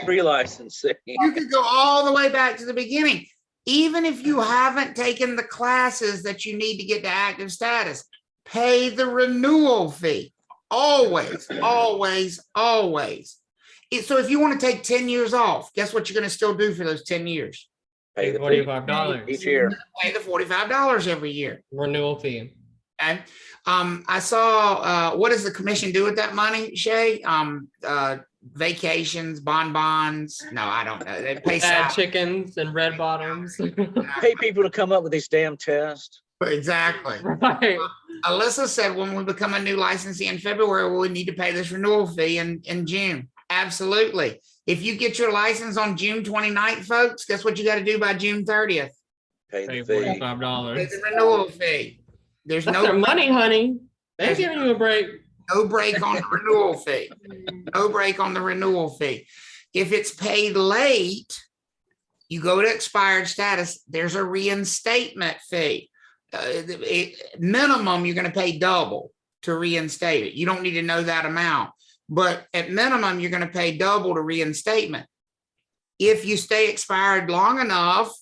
Pre-licensing. You could go all the way back to the beginning. Even if you haven't taken the classes that you need to get to active status, pay the renewal fee. Always, always, always. So if you want to take 10 years off, guess what you're going to still do for those 10 years? Pay the $45 each year. Pay the $45 every year. renewal fee. Okay. I saw, what does the commission do with that money, Shay? Vacations, bonbons? No, I don't know. They pay Bad salary. chickens and red bottoms. Pay people to come up with these damn tests. Exactly. Right. Alyssa said when we become a new licensee in February, we need to pay this renewal fee in June. Absolutely. If you get your license on June 29th, folks, guess what you got to do by June 30th? Pay Pay the fee. Pay $45. the renewal fee. There's That's no their money, honey. They're giving you a break. No break on the renewal fee. No break on the renewal fee. If it's paid late, you go to expired status, there's a reinstatement fee. Minimum, you're going to pay double to reinstate it. You don't need to know that amount, but at minimum, you're going to pay double to reinstatement. If you stay expired long enough,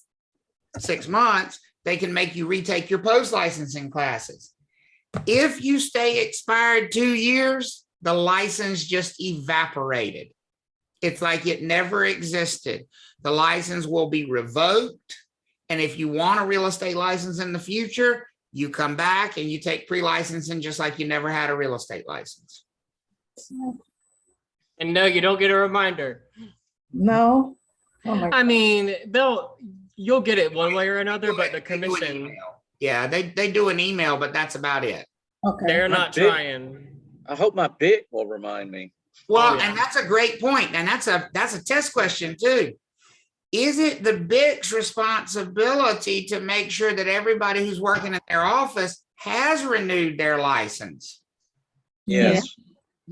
6 months, they can make you retake your post-licensing classes. If you stay expired 2 years, the license just evaporated. It's like it never existed. The license will be revoked. And if you want a real estate license in the future, you come back and you take pre-licensing just like you never had a real estate license. And no, you don't get a reminder. No. Oh my I mean, you'll get it one way or another, but the They do an commission, email. Yeah, they do an email, but that's about it. Okay. they're not big. trying. I hope my BIC will remind me. Well, yeah. and that's a great point. And that's a test question too. Is it the BIC's responsibility to make sure that everybody who's working in their office has renewed their license? Yes.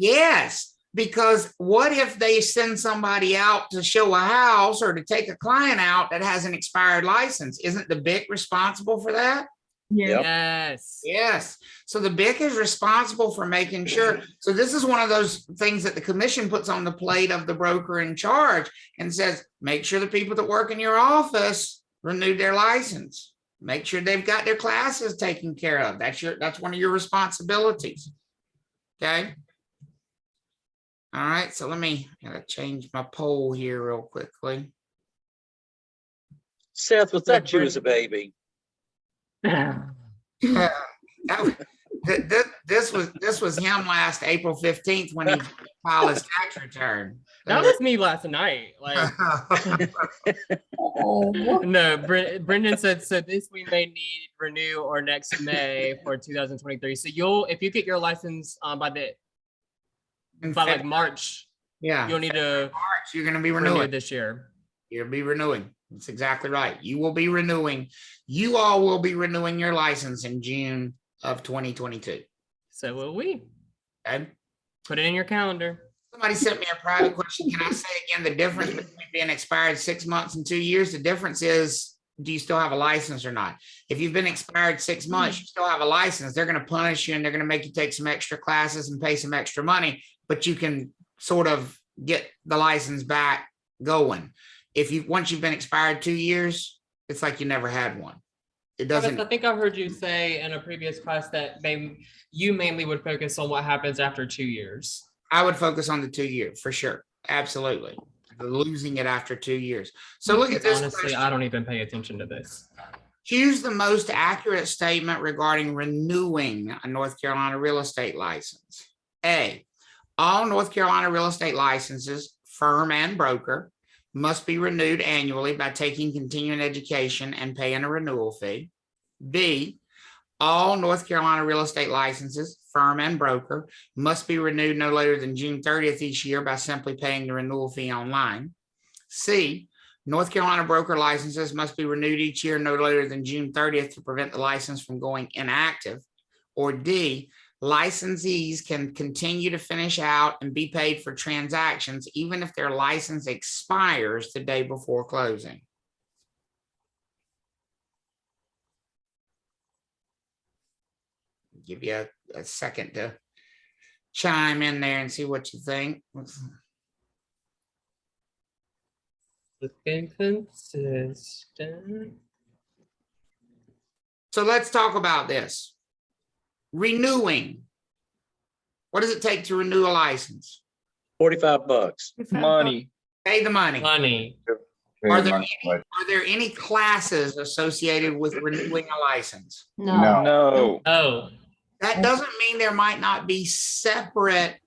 Yes, because what if they send somebody out to show a house or to take a client out that has an expired license? Isn't the BIC responsible for that? Yeah. Yes. Yes. So the BIC is responsible for making sure. So this is one of those things that the commission puts on the plate of the broker in charge and says, make sure the people that work in your office renew their license. Make sure they've got their classes taken care of. That's one of your responsibilities. Okay. All right. So gotta change my poll here real quickly. Seth, was that you as a baby? This was him last April 15th when he filed his tax return. That was me last night. Like, no, Brendan said, so this we may need renew or next May for 2023. So if you get your license by like March, yeah, you'll need to March, you're going to be renew renewing this year. You'll be renewing. That's exactly right. You will be renewing. You all will be renewing your license in June of 2022. So will we. Okay. Put it in your calendar. Somebody sent me a private question. Can I say again the difference between being expired 6 months and 2 years? The difference is, do you still have a license or not? If you've been expired 6 months, you still have a license. They're going to punish you and they're going to make you take some extra classes and pay some extra money, but you can sort of get the license back going. Once you've been expired 2 years, it's like you never had one. It doesn't. I think I heard you say in a previous class that you mainly would focus on what happens after 2 years. I would focus on the 2 year for sure. Absolutely. Losing it after 2 years. So look at this. Honestly, question. I don't even pay attention to this. Choose the most accurate statement regarding renewing a North Carolina real estate license. A, all North Carolina real estate licenses, firm and broker, must be renewed annually by taking continuing education and paying a renewal fee. B, all North Carolina real estate licenses, firm and broker, must be renewed no later than June 30th each year by simply paying the renewal fee online. C, North Carolina broker licenses must be renewed each year no later than June 30th to prevent the license from going inactive. Or D, licensees can continue to finish out and be paid for transactions even if their license expires the day before closing. Give you a second to chime in there and see what you think. Looking consistent. So let's talk about this. Renewing. What does it take to renew a license? $45. Money. Pay the money. Money. Are there any classes associated with renewing a license? No. No. Oh, That doesn't mean there might not be separate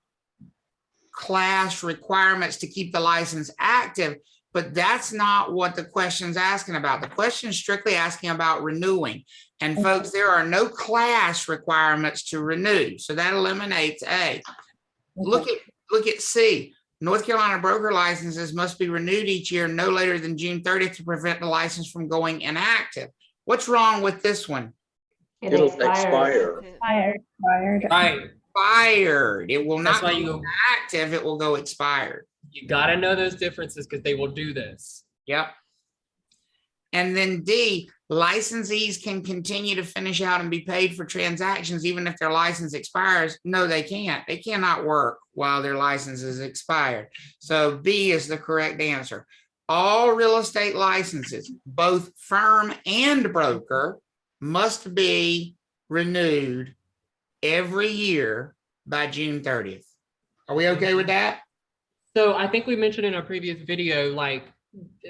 class requirements to keep the license active, but that's not what the question's asking about. The question is strictly asking about renewing. And folks, there are no class requirements to renew. So that eliminates A. Look at C. North Carolina broker licenses must be renewed each year no later than June 30th to prevent the license from going inactive. What's wrong with this one? It'll expire. Expired. right. Expired. It will That's not why go you active. It will go expired. you gotta know those differences because they will do this. Yep. And then D, licensees can continue to finish out and be paid for transactions even if their license expires. No, they can't. They cannot work while their license is expired. So B is the correct answer. All real estate licenses, both firm and broker, must be renewed every year by June 30th. Are we okay with that? So I think we mentioned in a previous video, like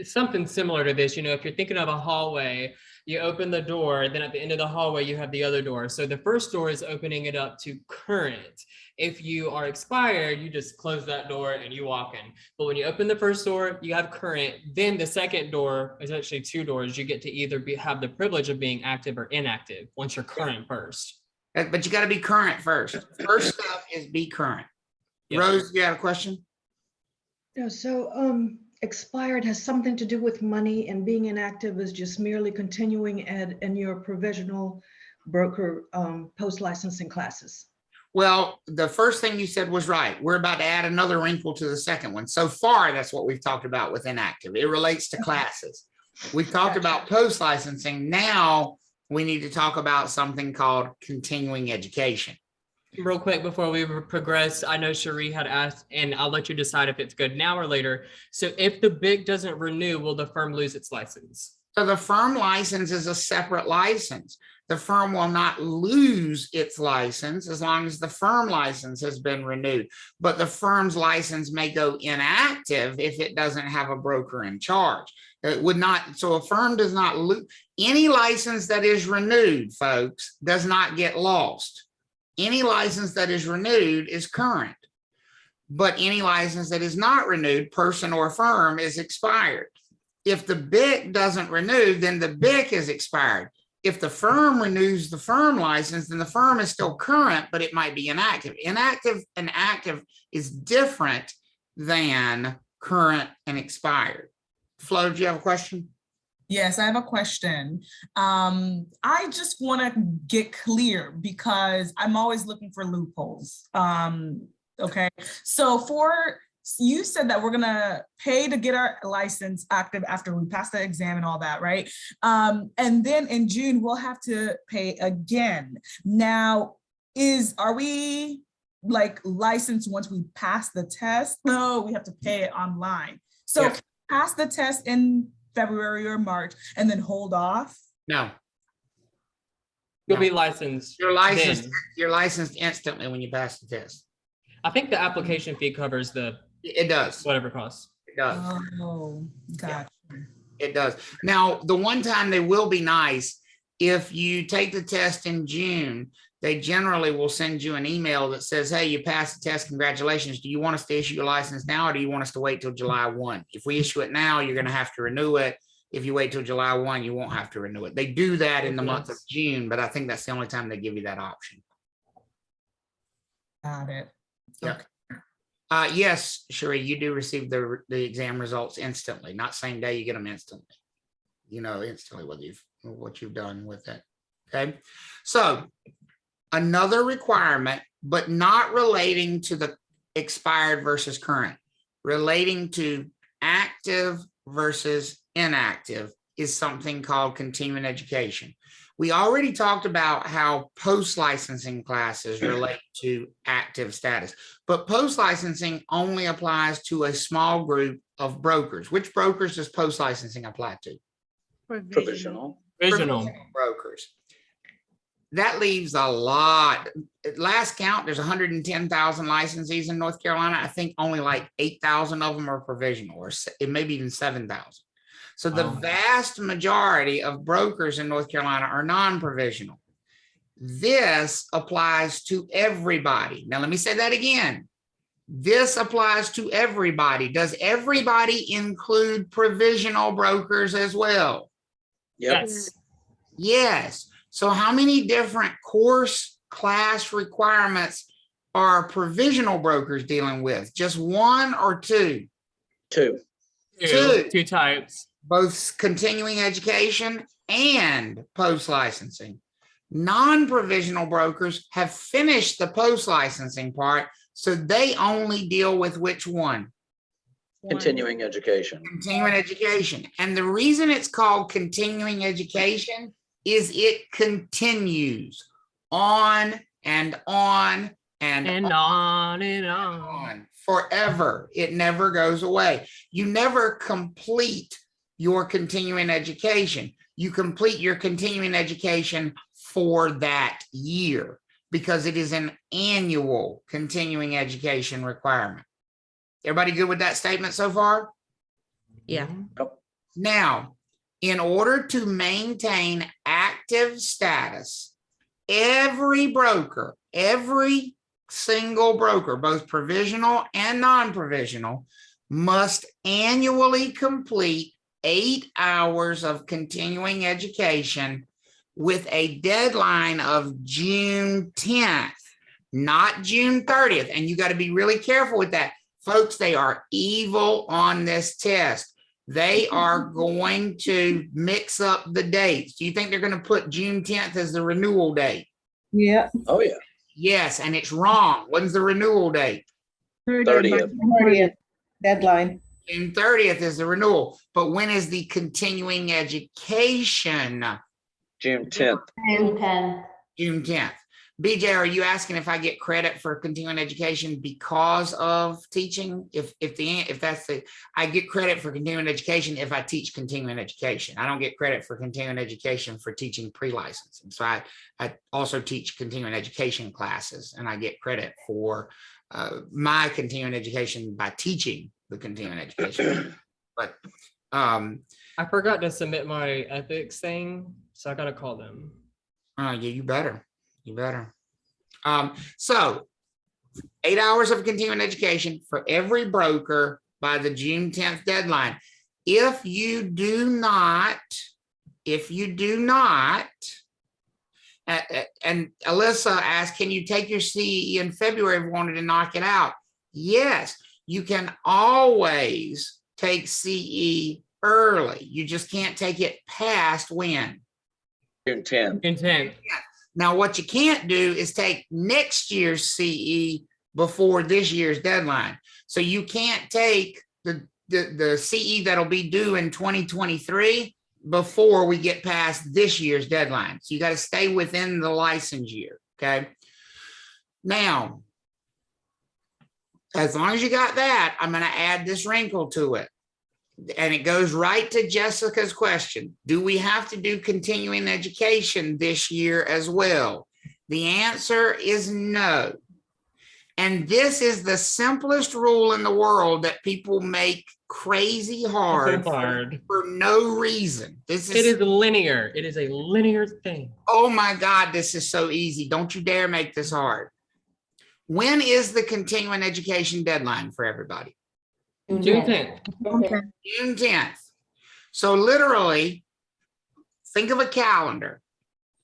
something similar to this, if you're thinking of a hallway, you open the door, then at the end of the hallway, you have the other door. So the first door is opening it up to current. If you are expired, you just close that door and you walk in. But when you open the first door, you have current. Then the second door is actually two doors. You get to either have the privilege of being active or inactive once you're current first. But you got to be current first. First step is be current. Yeah. Rose, you have a question? Yeah, so expired has something to do with money, and being inactive is just merely continuing ed in your provisional broker post-licensing classes. Well, the first thing you said was right. We're about to add another wrinkle to the second one. So far, that's what we've talked about with inactive. It relates to classes. We've talked about post-licensing. Now we need to talk about something called continuing education. Real quick before we progress, I know Cherie had asked, and I'll let you decide if it's good now or later. So if the BIC doesn't renew, will the firm lose its license? So the firm license is a separate license. The firm will not lose its license as long as the firm license has been renewed. But the firm's license may go inactive if it doesn't have a broker in charge. It would not, so a firm does not lose. Any license that is renewed, folks, does not get lost. Any license that is renewed is current. But any license that is not renewed, person or firm, is expired. If the BIC doesn't renew, then the BIC is expired. If the firm renews the firm license, then the firm is still current, but it might be inactive. Inactive and active is different than current and expired. Flo, do you have a question? Yes, I have a question. I just want to get clear because I'm always looking for loopholes. Okay, so you said that we're gonna pay to get our license active after we pass the exam and all that, right? And then in June, we'll have to pay again. Now, are we like licensed once we pass the test? No, we have to pay it online. So Yes. Pass the test in February or March and then hold off? No. You'll be licensed. You're licensed. then. You're licensed instantly when you pass the test. I think the application fee covers It does. whatever costs. It does. Oh, gotcha. It does. Now, the one time they will be nice, if you take the test in June, they generally will send you an email that says, hey, you passed the test, congratulations. Do you want us to issue your license now, or do you want us to wait till July 1? If we issue it now, you're going to have to renew it. If you wait till July 1, you won't have to renew it. They do that in the month of June, but I think that's the only time they give you that option. Got it. Yep. Yes, Cherie, you do receive the exam results instantly, not same day, you get them instantly. You know instantly what you've done with it. Okay. So another requirement, but not relating to the expired versus current, relating to active versus inactive, is something called continuing education. We already talked about how post-licensing classes relate to active status, but post-licensing only applies to a small group of brokers. Which brokers does post-licensing apply to? Provisional. Provisional. Brokers. That leaves a lot. At last count, there's 110,000 licensees in North Carolina. I think only like 8,000 of them are provisional, or it may be even 7,000. So the vast majority of brokers in North Carolina are non-provisional. This applies to everybody. Now, let me say that again. This applies to everybody. Does everybody include provisional brokers as well? Yes. Yes. So how many different course class requirements are provisional brokers dealing with? Just one or two? Two. Two types. Both continuing education and post-licensing. Non-provisional brokers have finished the post-licensing part, so they only deal with which one? Continuing education. Continuing education. And the reason it's called continuing education is it continues on and on and on and on forever. It never goes away. You never complete your continuing education. You complete your continuing education for that year because it is an annual continuing education requirement. Everybody good with that statement so far? Yeah. Now, in order to maintain active status, every broker, every single broker, both provisional and non-provisional, must annually complete 8 hours of continuing education with a deadline of June 10th, not June 30th. And you got to be really careful with that. Folks, they are evil on this test. They are going to mix up the dates. Do you think they're going to put June 10th as the renewal date? Yeah. Oh, yeah. Yes, and it's wrong. When's the renewal date? 30th. 30th deadline. June 30th is the renewal. But when is the continuing education? June 10th. June 10th. June 10th. BJ, are you asking if I get credit for continuing education because of teaching? If that's the, I get credit for continuing education if I teach continuing education. I don't get credit for continuing education for teaching pre-licensing. So I also teach continuing education classes, and I get credit for my continuing education by teaching the continuing education. But I forgot to submit my ethics thing, so I gotta call them. yeah, you better. You better. So 8 hours of continuing education for every broker by the June 10th deadline. If you do not, and Alyssa asked, can you take your CE in February if you wanted to knock it out? Yes, you can always take CE early. You just can't take it past when? June 10th. June 10th. Now, what you can't do is take next year's CE before this year's deadline. So you can't take the CE that'll be due in 2023 before we get past this year's deadline. So you got to stay within the license year, okay? Now, as long as you got that, I'm going to add this wrinkle to it. And it goes right to Jessica's question. Do we have to do continuing education this year as well? The answer is no. And this is the simplest rule in the world that people make crazy hard for no reason. It is linear. It is a linear thing. Oh my God, this is so easy. Don't you dare make this hard. When is the continuing education deadline for everybody? June 10th. June 10th. So literally, think of a calendar.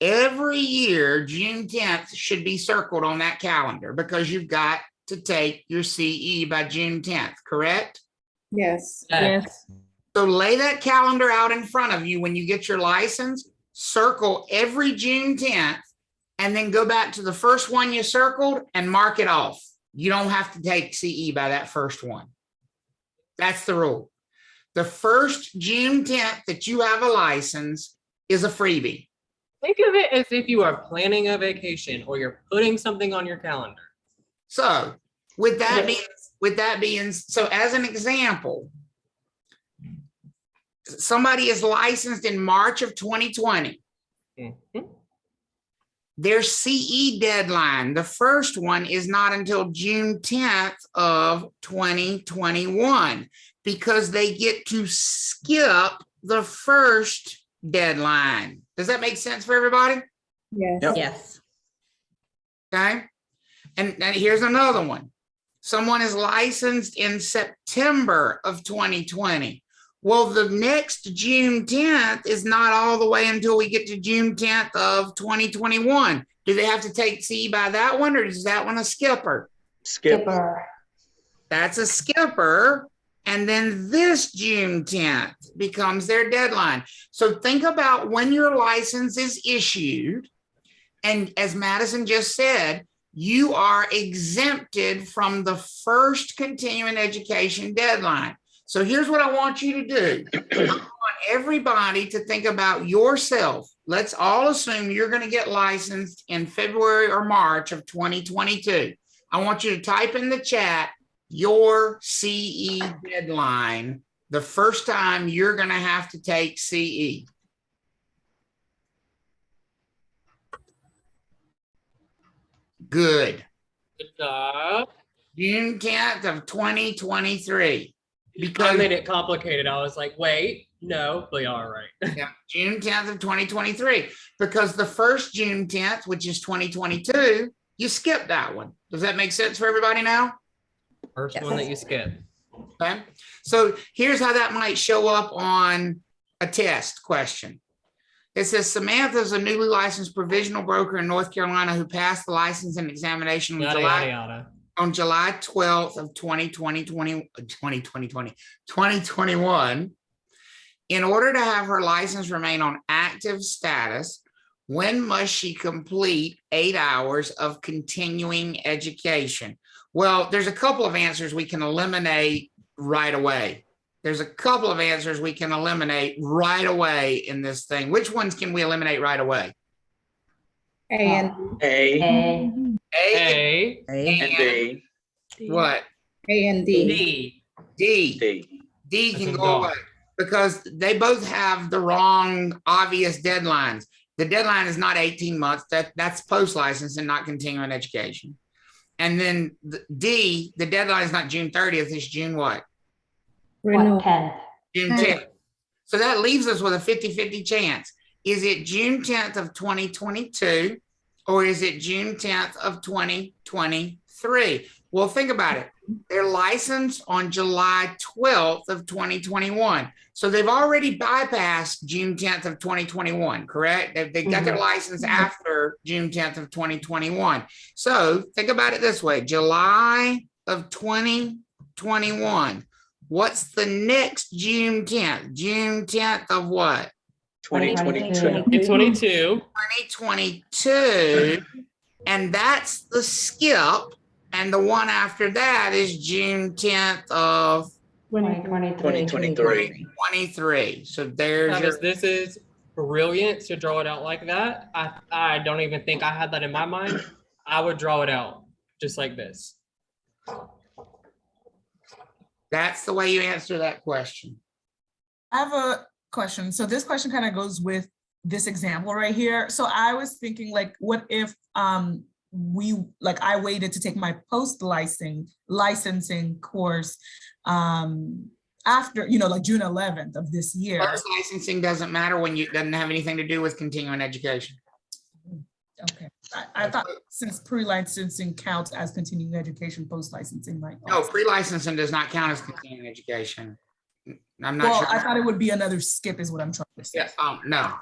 Every year, June 10th should be circled on that calendar because you've got to take your CE by June 10th, correct? Yes. Yes. So lay that calendar out in front of you when you get your license, circle every June 10th, and then go back to the first one you circled and mark it off. You don't have to take CE by that first one. That's the rule. The first June 10th that you have a license is a freebie. Think of it as if you are planning a vacation or you're putting something on your calendar. So with that being, so as an example, somebody is licensed in March of 2020. Their CE deadline, the first one, is not until June 10th of 2021 because they get to skip the first deadline. Does that make sense for everybody? Yes. Yes. Okay. And here's another one. Someone is licensed in September of 2020. Well, the next June 10th is not all the way until we get to June 10th of 2021. Do they have to take CE by that one, or is that one a skipper? Skipper. That's a skipper. And then this June 10th becomes their deadline. So think about when your license is issued. And as Madison just said, you are exempted from the first continuing education deadline. So here's what I want you to do. I want everybody to think about yourself. Let's all assume you're going to get licensed in February or March of 2022. I want you to type in the chat your CE deadline, the first time you're going to have to take CE. Good. Good job. June 10th of 2023. Because I made it complicated. I was like, wait, no, but all right. Yeah, June 10th of 2023. Because the first June 10th, which is 2022, you skip that one. Does that make sense for everybody now? First one that you skip. Okay. So here's how that might show up on a test question. It says Samantha is a newly licensed provisional broker in North Carolina who passed the licensing examination on July 12th of 2021. In order to have her license remain on active status, when must she complete 8 hours of continuing education? Well, there's a couple of answers we can eliminate right away. There's a couple of answers we can eliminate right away in this thing. Which ones can we eliminate right away? A and D. What? A and D. D can go away because they both have the wrong obvious deadlines. The deadline is not 18 months. That's post-license and not continuing education. And then D, the deadline is not June 30th, it's June what? Renewal. 10th. June 10th. So that leaves us with a 50-50 chance. Is it June 10th of 2022 or is it June 10th of 2023? Well, think about it. They're licensed on July 12th of 2021. So they've already bypassed June 10th of 2021, correct? They got their license after June 10th of 2021. So think about it this way. July of 2021. What's the next June 10th? June 10th of what? 2022. 2022. And that's the skip. And the one after that is June 10th of 2023. So there's your, This is brilliant to draw it out like that. I don't even think I had that in my mind. I would draw it out just like this. that's the way you answer that question. I have a question. So this question kind of goes with this example right here. So I was thinking, like, what if I waited to take my licensing course after, like June 11th of this year. Post licensing doesn't matter when it doesn't have anything to do with continuing education. Okay, I thought since pre-licensing counts as continuing education, post-licensing might. No, pre-licensing does not count as continuing education. I'm not Well, sure. I thought it would be another skip is what I'm trying to say. Yeah, no,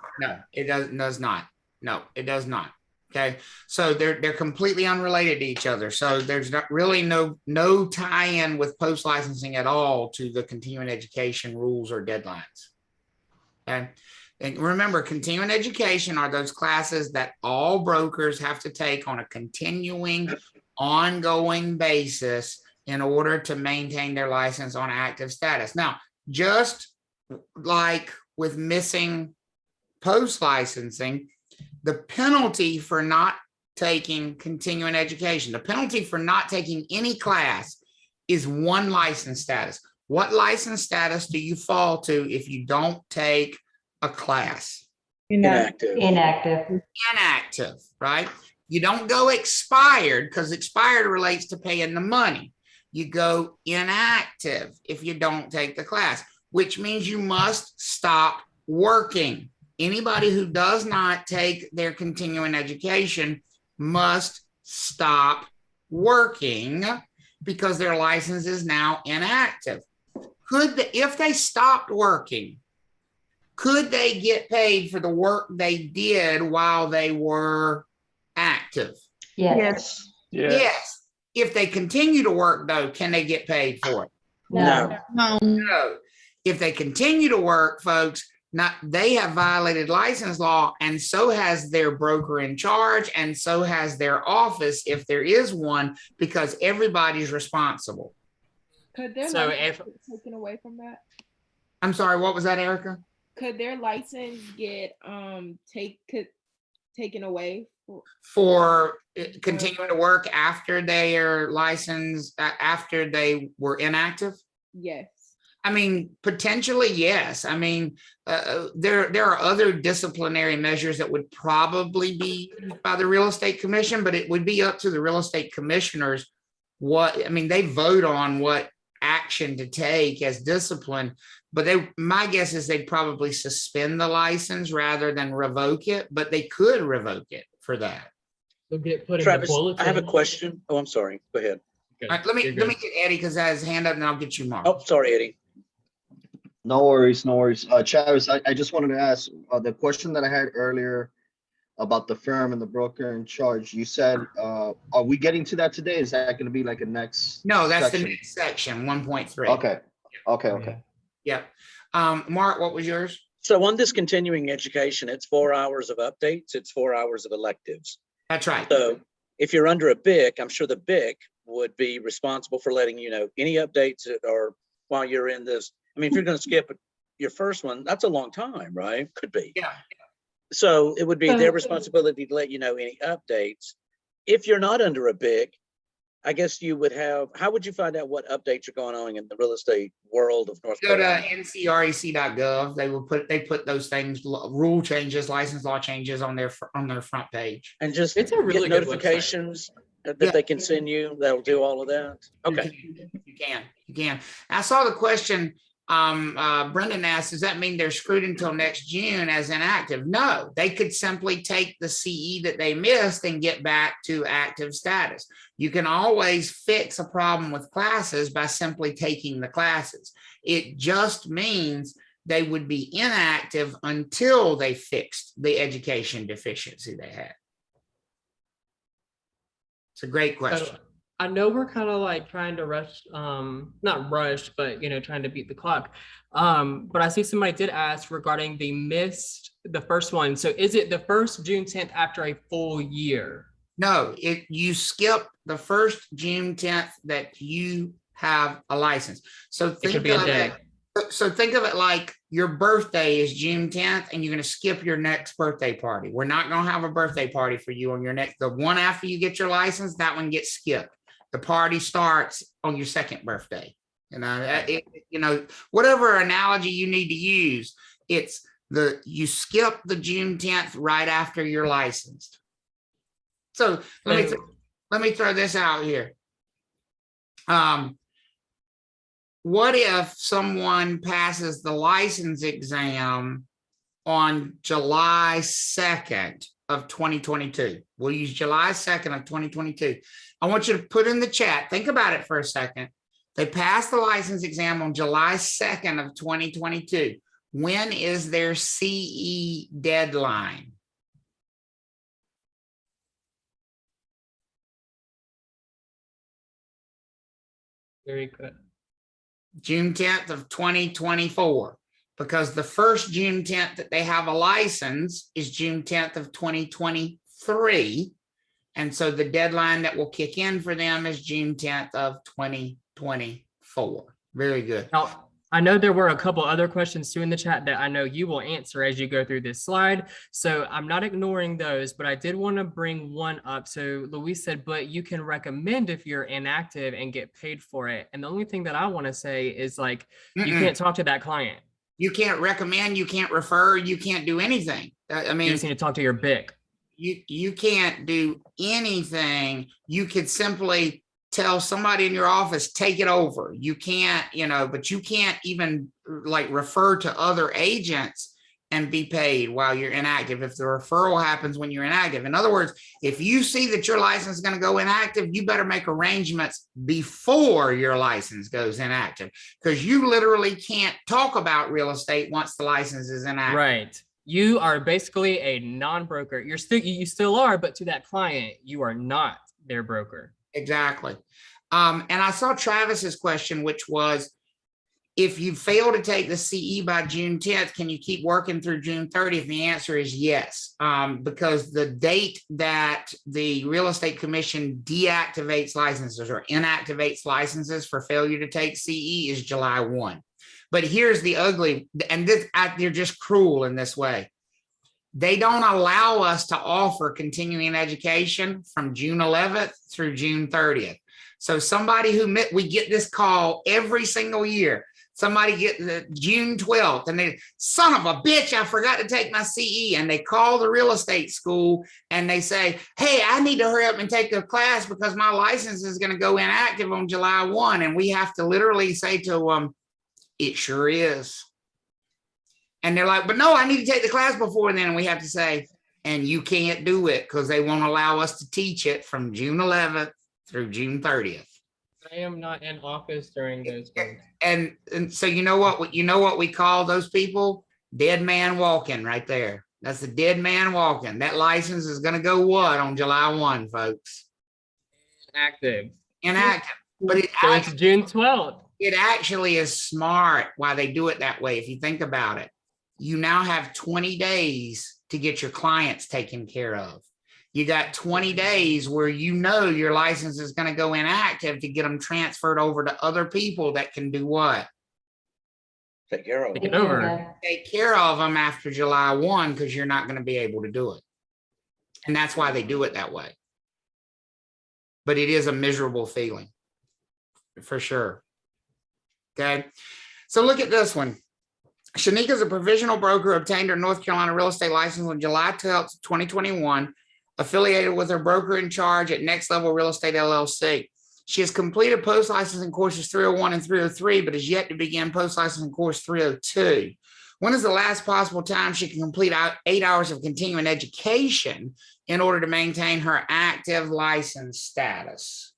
it does not. No, it does not. Okay, so they're completely unrelated to each other. So there's not really no tie-in with post-licensing at all to the continuing education rules or deadlines. Okay, and remember, continuing education are those classes that all brokers have to take on a continuing, ongoing basis in order to maintain their license on active status. Now, just like with missing post licensing, the penalty for not taking continuing education, the penalty for not taking any class is 1 license status. What license status do you fall to if you don't take a class? Inactive. Inactive. Inactive, right? You don't go expired, because expired relates to paying the money. You go inactive if you don't take the class, which means you must stop working. Anybody who does not take their continuing education must stop working because their license is now inactive. If they stopped working, could they get paid for the work they did while they were active? Yes. Yes. If they continue to work, though, can they get paid for it? No. No. If they continue to work, folks, they have violated license law, and so has their broker in charge, and so has their office, if there is one, because everybody's responsible. Could their So license get taken away from that? I'm sorry, what was that, Erica? Could their license get taken away? For continuing to work after their license, after they were inactive? Yes. I mean, potentially, yes. I mean, there are other disciplinary measures that would probably be used by the real estate commission, but it would be up to the real estate commissioners. They vote on what action to take as discipline, but my guess is they'd probably suspend the license rather than revoke it, but they could revoke it for that. So get put in Travis, the bulletin. I have a question. Oh, I'm sorry. Go ahead. All right, let me get Eddie because I has his hand up, and I'll get you, Mark. Oh, sorry, Eddie. No worries, no worries. Travis, I just wanted to ask the question that I had earlier about the firm and the broker in charge. You said, are we getting to that today? Is that going to be like a next? No, that's section? the next section, 1.3. Okay. Yeah. Mark, what was yours? So on this continuing education, it's 4 hours of updates. It's 4 hours of electives. That's right. So if you're under a BIC, I'm sure the BIC would be responsible for letting you know any updates or while you're in this. I mean, if you're going to skip your first one, that's a long time, right? Could be. Yeah. So it would be their responsibility to let you know any updates. If you're not under a BIC, I guess you would have, how would you find out what updates are going on in the real estate world of North Go to Carolina? ncrec.gov. They put those things, rule changes, license law changes on their front page. And just It's a really get good notifications that they can send you. That'll do all of that. Okay. You can. I saw the question Brendan asked, does that mean they're screwed until next June as inactive? No, they could simply take the CE that they missed and get back to active status. You can always fix a problem with classes by simply taking the classes. It just means they would be inactive until they fixed the education deficiency they had. It's a great question. I know we're kind of like trying to rush, not rush, but trying to beat the clock. But I see somebody did ask regarding the first one. So is it the first June 10th after a full year? No, you skip the first June 10th that you have a license. So think of it like your birthday is June 10th and you're going to skip your next birthday party. We're not going to have a birthday party for you on your next, the one after you get your license, that one gets skipped. The party starts on your second birthday. Whatever analogy you need to use, you skip the June 10th right after you're licensed. So let me throw this out here. What if someone passes the license exam on July 2nd of 2022? We'll use July 2nd of 2022. I want you to put in the chat, think about it for a second. They passed the license exam on July 2nd of 2022. When is their CE deadline? Very good. June 10th of 2024, because the first June 10th that they have a license is June 10th of 2023. And so the deadline that will kick in for them is June 10th of 2024. Very good. Now, I know there were a couple other questions too in the chat that I know you will answer as you go through this slide. So I'm not ignoring those, but I did want to bring one up. So Louise said, but you can recommend if you're inactive and get paid for it. And the only thing that I want to say is like, you can't talk to that client. You can't recommend, you can't refer, you can't do anything. I mean, You just need to talk to your BIC. You can't do anything. You could simply tell somebody in your office, take it over. You can't, but you can't even like refer to other agents and be paid while you're inactive if the referral happens when you're inactive. In other words, if you see that your license is going to go inactive, you better make arrangements before your license goes inactive, because you literally can't talk about real estate once the license is inactive. Right. You are basically a non-broker. You still are, but to that client, you are not their broker. Exactly. And I saw Travis's question, which was, if you fail to take the CE by June 10th, can you keep working through June 30th? The answer is yes, because the date that the Real Estate Commission deactivates licenses or inactivates licenses for failure to take CE is July 1. But here's the ugly, and they're just cruel in this way. They don't allow us to offer continuing education from June 11th through June 30th. So somebody we get this call every single year. Somebody get the June 12th and they, son of a bitch, I forgot to take my CE. And they call the real estate school and they say, hey, I need to hurry up and take a class because my license is going to go inactive on July 1. And we have to literally say to them, it sure is. And they're like, but no, I need to take the class before then. And we have to say, and you can't do it because they won't allow us to teach it from June 11th through June 30th. I am not in office during those days. And so you know what we call those people? Dead man walking right there. That's the dead man walking. That license is going to go what on July 1, folks? Inactive. But it's June 12th. It actually is smart why they do it that way. If you think about it, you now have 20 days to get your clients taken care of. You got 20 days where your license is going to go inactive to get them transferred over to other people that can do what? Take care of them. Take it over. Take care of them after July 1 because you're not going to be able to do it. And that's why they do it that way. But it is a miserable feeling for sure. Okay. So look at this one. Shanika is a provisional broker, obtained her North Carolina real estate license on July 12th, 2021. Affiliated with her broker in charge at Next Level Real Estate LLC. She has completed post-licensing courses 301 and 303, but is yet to begin post-licensing course 302. When is the last possible time she can complete 8 hours of continuing education in order to maintain her active license status?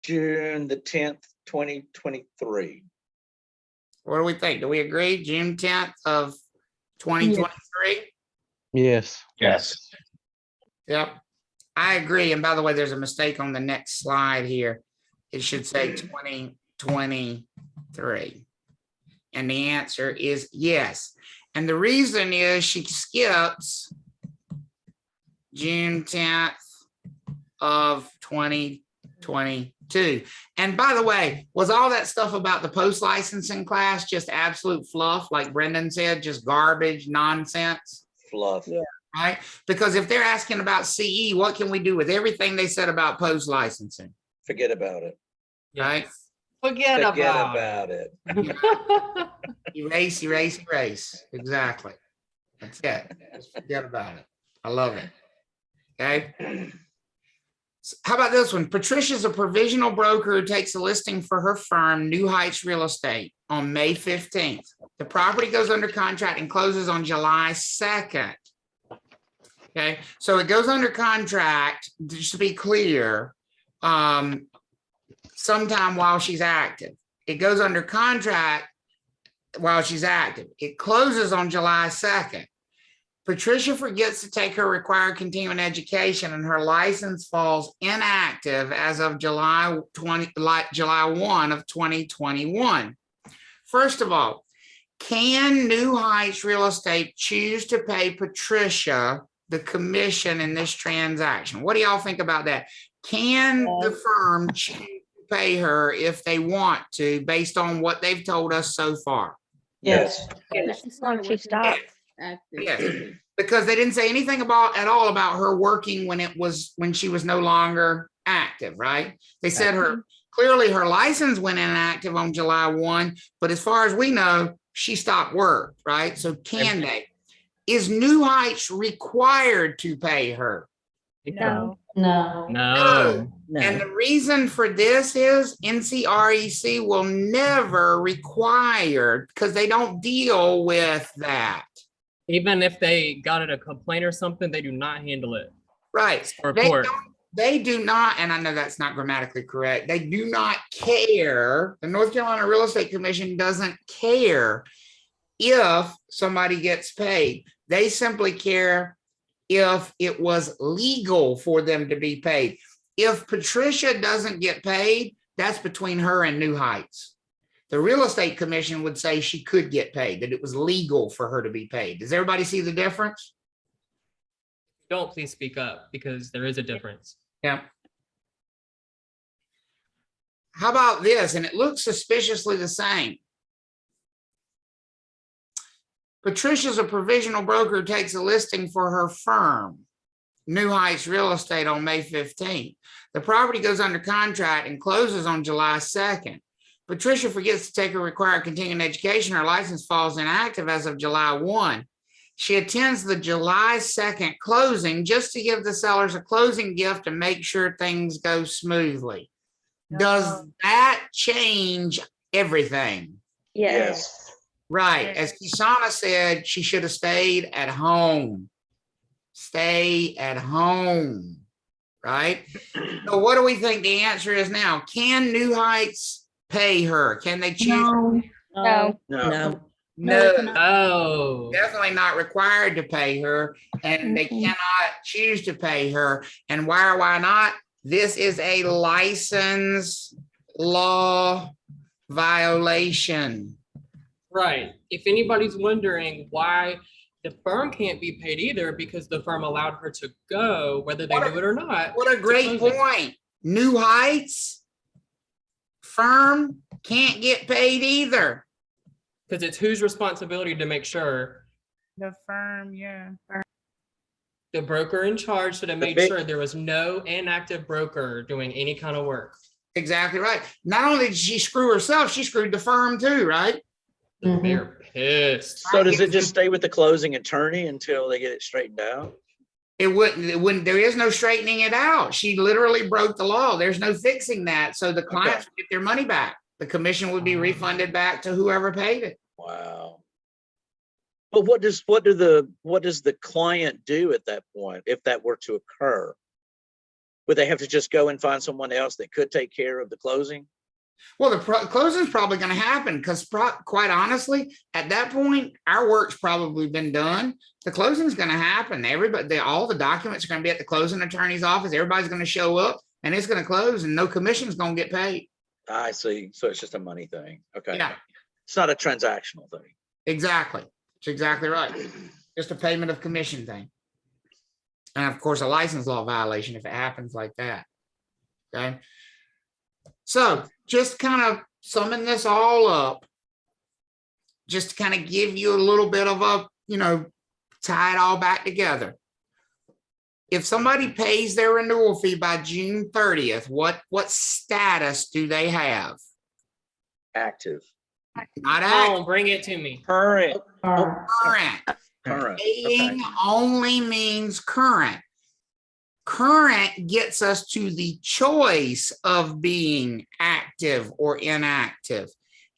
June the 10th, 2023. What do we think? Do we agree? June 10th of 2023? Yes. Yes. Yep. I agree. And by the way, there's a mistake on the next slide here. It should say 2023. And the answer is yes. And the reason is she skips June 10th of 2022. And by the way, was all that stuff about the post-licensing class just absolute fluff, like Brendan said, just garbage, nonsense? Fluff. Yeah. Right? Because if they're asking about CE, what can we do with everything they said about post-licensing? Forget about it. Right? Forget about it. Erase. Exactly. That's it. Just forget about it. I love it. Okay. How about this one? Patricia's a provisional broker who takes a listing for her firm, New Heights Real Estate, on May 15th. The property goes under contract and closes on July 2nd. Okay, so it goes under contract, just to be clear, sometime while she's active. It goes under contract while she's active. It closes on July 2nd. Patricia forgets to take her required continuing education and her license falls inactive as of July 1 of 2021. First of all, can New Heights Real Estate choose to pay Patricia the commission in this transaction? What do y'all think about that? Can the firm choose to pay her if they want to, based on what they've told us so far. Yes. As long as she stops. Yes, because they didn't say anything at all about her working when she was no longer active, right? They said clearly her license went inactive on July 1, but as far as we know, she stopped work, right? So can they? Is New Heights required to pay her? No. No. And the reason for this is NCREC will never require, because they don't deal with that. Even if they got in a complaint or something, they do not handle it. Right. They do not, and I know that's not grammatically correct. They do not care. The North Carolina Real Estate Commission doesn't care if somebody gets paid. They simply care if it was legal for them to be paid. If Patricia doesn't get paid, that's between her and New Heights. The Real Estate Commission would say she could get paid, that it was legal for her to be paid. Does everybody see the difference? Don't please speak up, because there is a difference. Yeah. How about this? And it looks suspiciously the same. Patricia's a provisional broker who takes a listing for her firm, New Heights Real Estate, on May 15th. The property goes under contract and closes on July 2nd. Patricia forgets to take her required continuing education. Her license falls inactive as of July 1. She attends the July 2nd closing just to give the sellers a closing gift and make sure things go smoothly. Does that change everything? Yes. Right. As Kisana said, she should have stayed at home. Stay at home. Right? So what do we think the answer is now? Can New Heights pay her? Can they choose? No. No. Definitely not required to pay her, and they cannot choose to pay her. And why not? This is a license law violation. Right. If anybody's wondering why the firm can't be paid either, because the firm allowed her to go, whether they knew it or not. What a great point. New Heights firm can't get paid either. Because it's whose responsibility to make sure? The firm, yeah. The broker in charge should have made sure there was no inactive broker doing any kind of work. Exactly right. Not only did she screw herself, she screwed the firm too, right? They're pissed. So does it just stay with the closing attorney until they get it straightened out? It wouldn't, there is no straightening it out. She literally broke the law. There's no fixing that. So the clients would get their money back. The commission would be refunded back to whoever paid it. Wow. But what does the client do at that point if that were to occur? Would they have to just go and find someone else that could take care of the closing? Well, the closing is probably going to happen because, quite honestly, at that point, our work's probably been done. The closing is going to happen. Everybody, all the documents are going to be at the closing attorney's office. Everybody's going to show up, and it's going to close, and no commission's going to get paid. I see. So it's just a money thing. Okay. Yeah. It's not a transactional thing. Exactly. That's exactly right. Just a payment of commission thing. And of course, a license law violation if it happens like that. Okay. So just kind of summing this all up, just to kind of give you a little bit of a, tie it all back together. If somebody pays their renewal fee by June 30th, what status do they have? Active. Not active. Oh, bring it to me. Current. Current. Paying only means current. Current gets us to the choice of being active or inactive.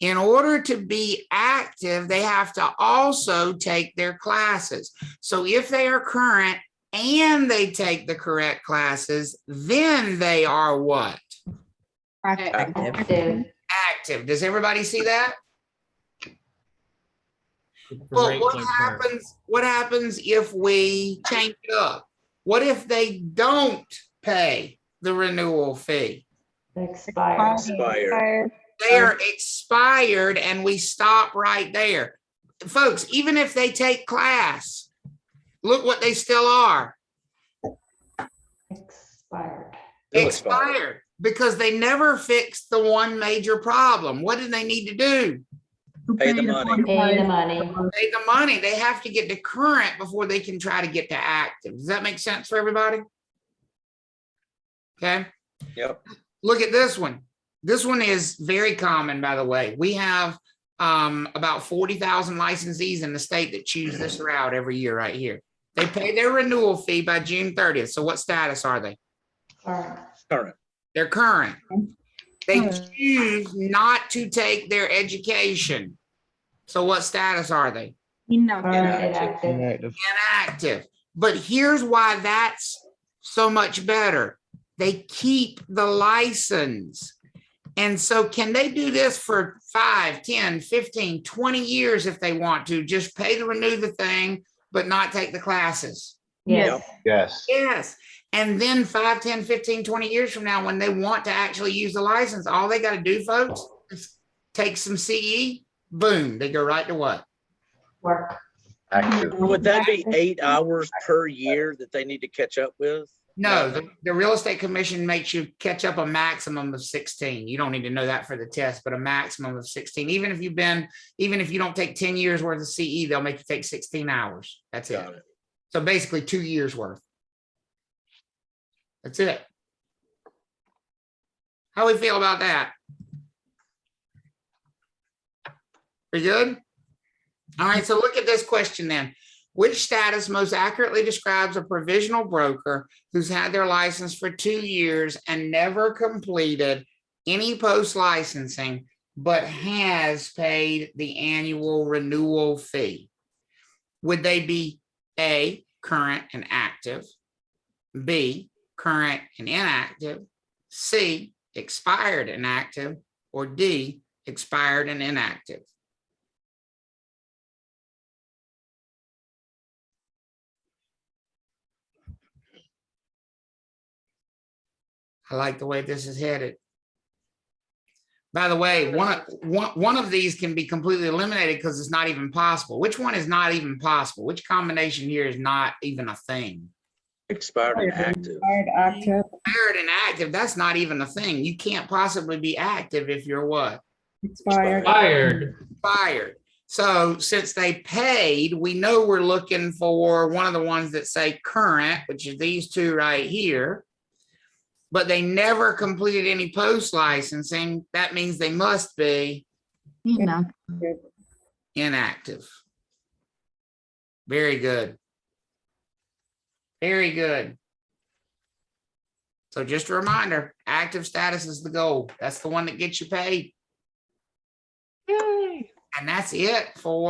In order to be active, they have to also take their classes. So if they are current and they take the correct classes, then they are what? Active. Active. Does everybody see that? But what happens if we change it up? What if they don't pay the renewal fee? Expired. They are expired and we stop right there. Folks, even if they take class, look what they still are. Expired. Expired. because they never fixed the one major problem. What do they need to do? Pay the money. Pay the money. Pay the money. They have to get to current before they can try to get to active. Does that make sense for everybody? Okay. Yep. Look at this one. This one is very common, by the way. We have about 40,000 licensees in the state that choose this route every year right here. They pay their renewal fee by June 30th. So what status are they? Current. They're current. They choose not to take their education. So what status are they? Inactive. Inactive. But here's why that's so much better. They keep the license. And so can they do this for 5, 10, 15, 20 years if they want to, just pay to renew the thing, but not take the classes? Yes. Yes. Yes. And then 5, 10, 15, 20 years from now, when they want to actually use the license, all they got to do, folks, is take some CE, boom, they go right to what? Work. Active. Would that be 8 hours per year that they need to catch up with? No, the real estate commission makes you catch up a maximum of 16. You don't need to know that for the test, but a maximum of 16. Even if you don't take 10 years worth of CE, they'll make you take 16 hours. That's it. So basically 2 years worth. That's it. How we feel about that? Pretty good? All right, so look at this question then. Which status most accurately describes a provisional broker who's had their license for 2 years and never completed any post-licensing, but has paid the annual renewal fee? Would they be A, current and active, B, current and inactive, C, expired and active, or D, expired and inactive? I like the way this is headed. By the way, one of these can be completely eliminated because it's not even possible. Which one is not even possible? Which combination here is not even a thing? Expired and active. Expired and active, that's not even a thing. You can't possibly be active if you're what? Expired. So since they paid, we know we're looking for one of the ones that say current, which is these two right here. But they never completed any post-licensing. That means they must be inactive. Very good. Very good. So just a reminder, active status is the goal. That's the one that gets you paid. Yay. And that's it for